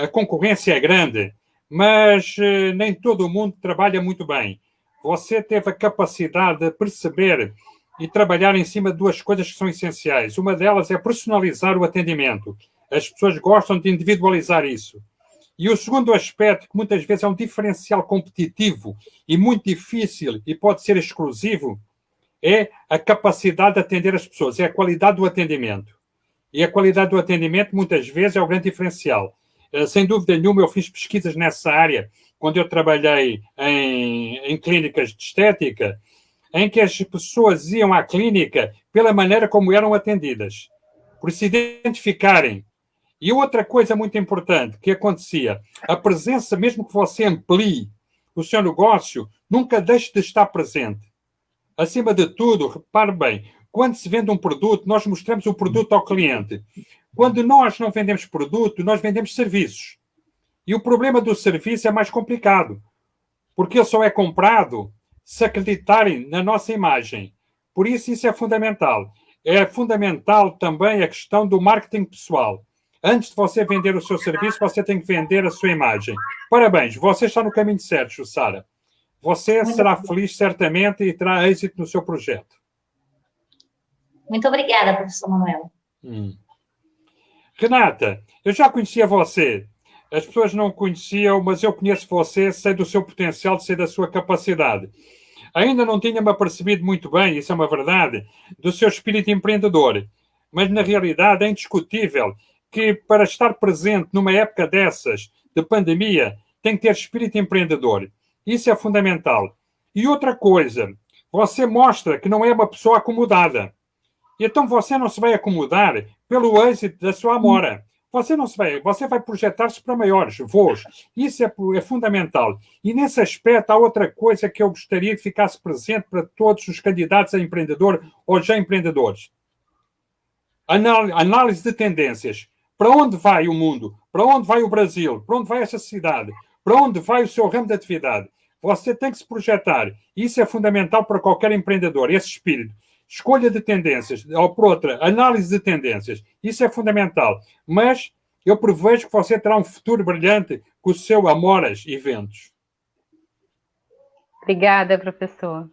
a concorrência é grande, mas nem todo mundo trabalha muito bem. Você teve a capacidade de perceber e trabalhar em cima de duas coisas que são essenciais. Uma delas é personalizar o atendimento. As pessoas gostam de individualizar isso. E o segundo aspecto, que muitas vezes é um diferencial competitivo e muito difícil e pode ser exclusivo, é a capacidade de atender as pessoas, é a qualidade do atendimento. E a qualidade do atendimento, muitas vezes, é o grande diferencial. Sem dúvida nenhuma, eu fiz pesquisas nessa área, quando eu trabalhei em clínicas de estética, em que as pessoas iam à clínica pela maneira como eram atendidas, por se identificarem. E outra coisa muito importante que acontecia, a presença, mesmo que você amplie o seu negócio, nunca deixe de estar presente. Acima de tudo, repare bem, quando se vende um produto, nós mostramos o produto ao cliente. Quando nós não vendemos produto, nós vendemos serviços. E o problema do serviço é mais complicado, porque ele só é comprado se acreditarem na nossa imagem. Por isso é fundamental. É fundamental também a questão do marketing pessoal. Antes de você vender o seu serviço, você tem que vender a sua imagem. Parabéns, você está no caminho certo, Jussara. Você será feliz certamente e terá êxito no seu projeto. Muito obrigada, professor Manuel. Renata, eu já conhecia você. As pessoas não conheciam, mas eu conheço você, sei do seu potencial, sei da sua capacidade. Ainda não tinha-me apercebido muito bem, isso é uma verdade, do seu espírito empreendedor. Mas, na realidade, é indiscutível que, para estar presente numa época dessas, de pandemia, tem que ter espírito empreendedor. Isso é fundamental. E outra coisa, você mostra que não é uma pessoa acomodada. Então você não se vai acomodar pelo êxito da sua amora. Você vai projetar-se para maiores voos. Isso é fundamental. E nesse aspecto há outra coisa que eu gostaria que ficasse presente para todos os candidatos a empreendedor ou já empreendedores. Análise de tendências. Para onde vai o mundo? Para onde vai o Brasil? Para onde vai essa cidade? Para onde vai o seu ramo de atividade? Você tem que se projetar. Isso é fundamental para qualquer empreendedor, esse espírito. Escolha de tendências, ou por outra, análise de tendências. Isso é fundamental. Mas eu prevejo que você terá um futuro brilhante com o seu Amoras Eventos. Obrigada, professor.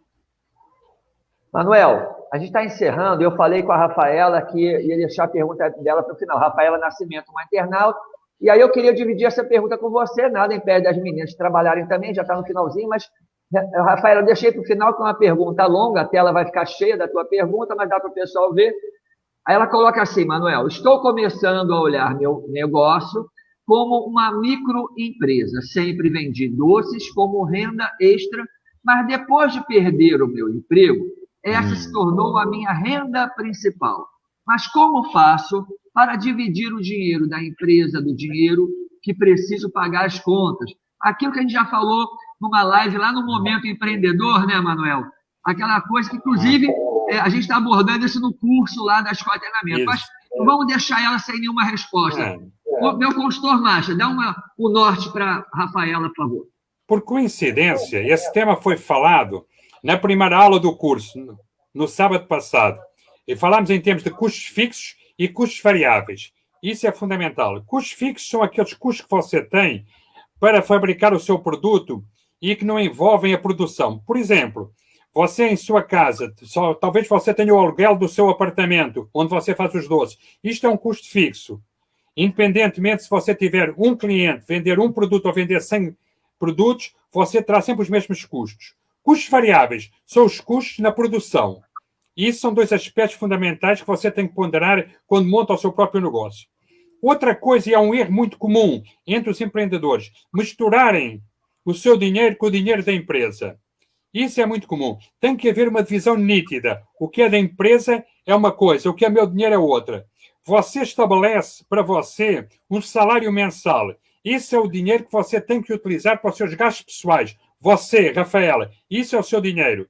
Manuel, a gente está encerrando. Eu falei com a Rafaela que ia deixar a pergunta dela para o final. Rafaela Nascimento, uma internauta. E aí eu queria dividir essa pergunta com você. Nada impede das meninas trabalharem também, já está no finalzinho, mas, Rafaela, eu deixei para o final com uma pergunta longa. A tela vai ficar cheia da tua pergunta, mas dá para o pessoal ver. Aí ela coloca assim, Manuel: estou começando a olhar meu negócio como uma microempresa. Sempre vendi doces como renda extra, mas depois de perder o meu emprego, essa se tornou a minha renda principal. Mas como faço para dividir o dinheiro da empresa do dinheiro que preciso pagar as contas? Aquilo que a gente já falou numa live lá no Momento Empreendedor, né, Manuel? Aquela coisa que, inclusive, a gente está abordando isso no curso lá da Escola de Treinamento. Mas não vamos deixar ela sem nenhuma resposta. Meu consultor Macha, dá o norte para a Rafaela, por favor. Por coincidência, esse tema foi falado na primeira aula do curso, no sábado passado. E falámos em termos de custos fixos e custos variáveis. Isso é fundamental. Custos fixos são aqueles custos que você tem para fabricar o seu produto e que não envolvem a produção. Por exemplo, você em sua casa, talvez você tenha o aluguel do seu apartamento, onde você faz os doces. Isto é um custo fixo. Independentemente se você tiver um cliente, vender um produto ou vender 100 produtos, você terá sempre os mesmos custos. Custos variáveis são os custos na produção. E isso são dois aspectos fundamentais que você tem que ponderar quando monta o seu próprio negócio. Outra coisa, e é um erro muito comum entre os empreendedores, misturarem o seu dinheiro com o dinheiro da empresa. Isso é muito comum. Tem que haver uma divisão nítida. O que é da empresa é uma coisa, o que é meu dinheiro é outra. Você estabelece para você um salário mensal. Isso é o dinheiro que você tem que utilizar para os seus gastos pessoais. Você, Rafaela, isso é o seu dinheiro.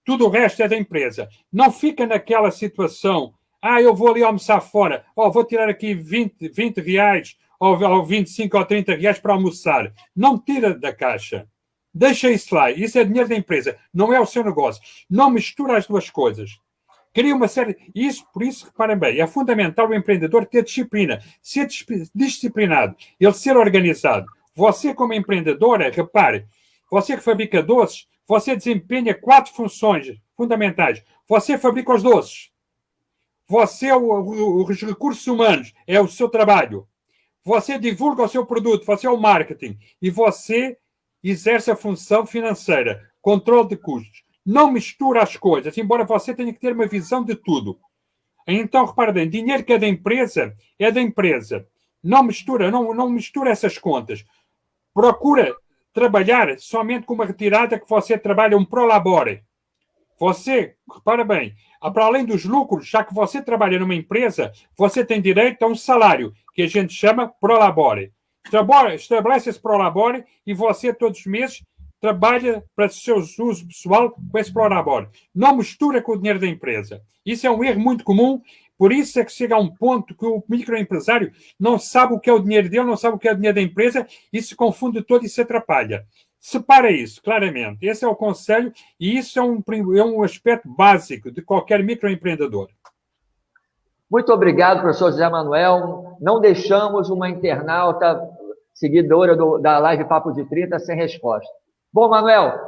Tudo o resto é da empresa. Não fica naquela situação, eu vou ali almoçar fora, vou tirar aqui 20 reais, ou 25 ou 30 reais para almoçar. Não tira da caixa. Deixa isso lá. Isso é dinheiro da empresa. Não é o seu negócio. Não mistura as duas coisas. Cria uma série... Por isso, reparem bem, é fundamental o empreendedor ter disciplina. Ser disciplinado. Ele ser organizado. Você, como empreendedora, repare, você que fabrica doces, você desempenha 4 funções fundamentais. Você fabrica os doces. Você, os recursos humanos, é o seu trabalho. Você divulga o seu produto, você é o marketing. E você exerce a função financeira, controle de custos. Não mistura as coisas, embora você tenha que ter uma visão de tudo. Então, repara bem, dinheiro que é da empresa, é da empresa. Não mistura essas contas. Procura trabalhar somente com uma retirada que você trabalha um prolabore. Você, repara bem, para além dos lucros, já que você trabalha numa empresa, você tem direito a um salário, que a gente chama prolabore. Estabelece esse prolabore e você, todos os meses, trabalha para o seu uso pessoal com esse prolabore. Não mistura com o dinheiro da empresa. Isso é um erro muito comum, Por isso é que chega a um ponto que o microempresário não sabe o que é o dinheiro dele, não sabe o que é o dinheiro da empresa e se confunde todo e se atrapalha. Separa isso, claramente. Esse é o conselho e isso é um aspecto básico de qualquer microempreendedor. Muito obrigado, professor José Manuel. Não deixamos uma internauta seguidora da live Papo de 30 sem resposta. Bom, Manuel,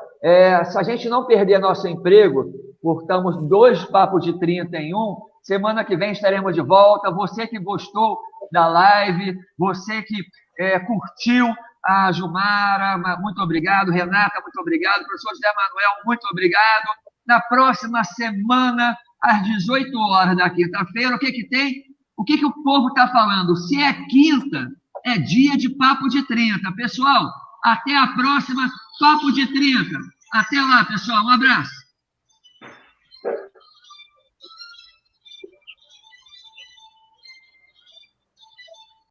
se a gente não perder nosso emprego, cortamos 2 Papos de 30 em um, semana que vem estaremos de volta. Você que gostou da live, você que curtiu a Jumara, muito obrigado. Renata, muito obrigado. Professor José Manuel, muito obrigado. Na próxima semana, às 18 horas da quinta-feira, o que tem? O que o povo está falando? Se é quinta, é dia de Papo de 30. Pessoal, até a próxima Papo de 30. Até lá, pessoal. Um abraço.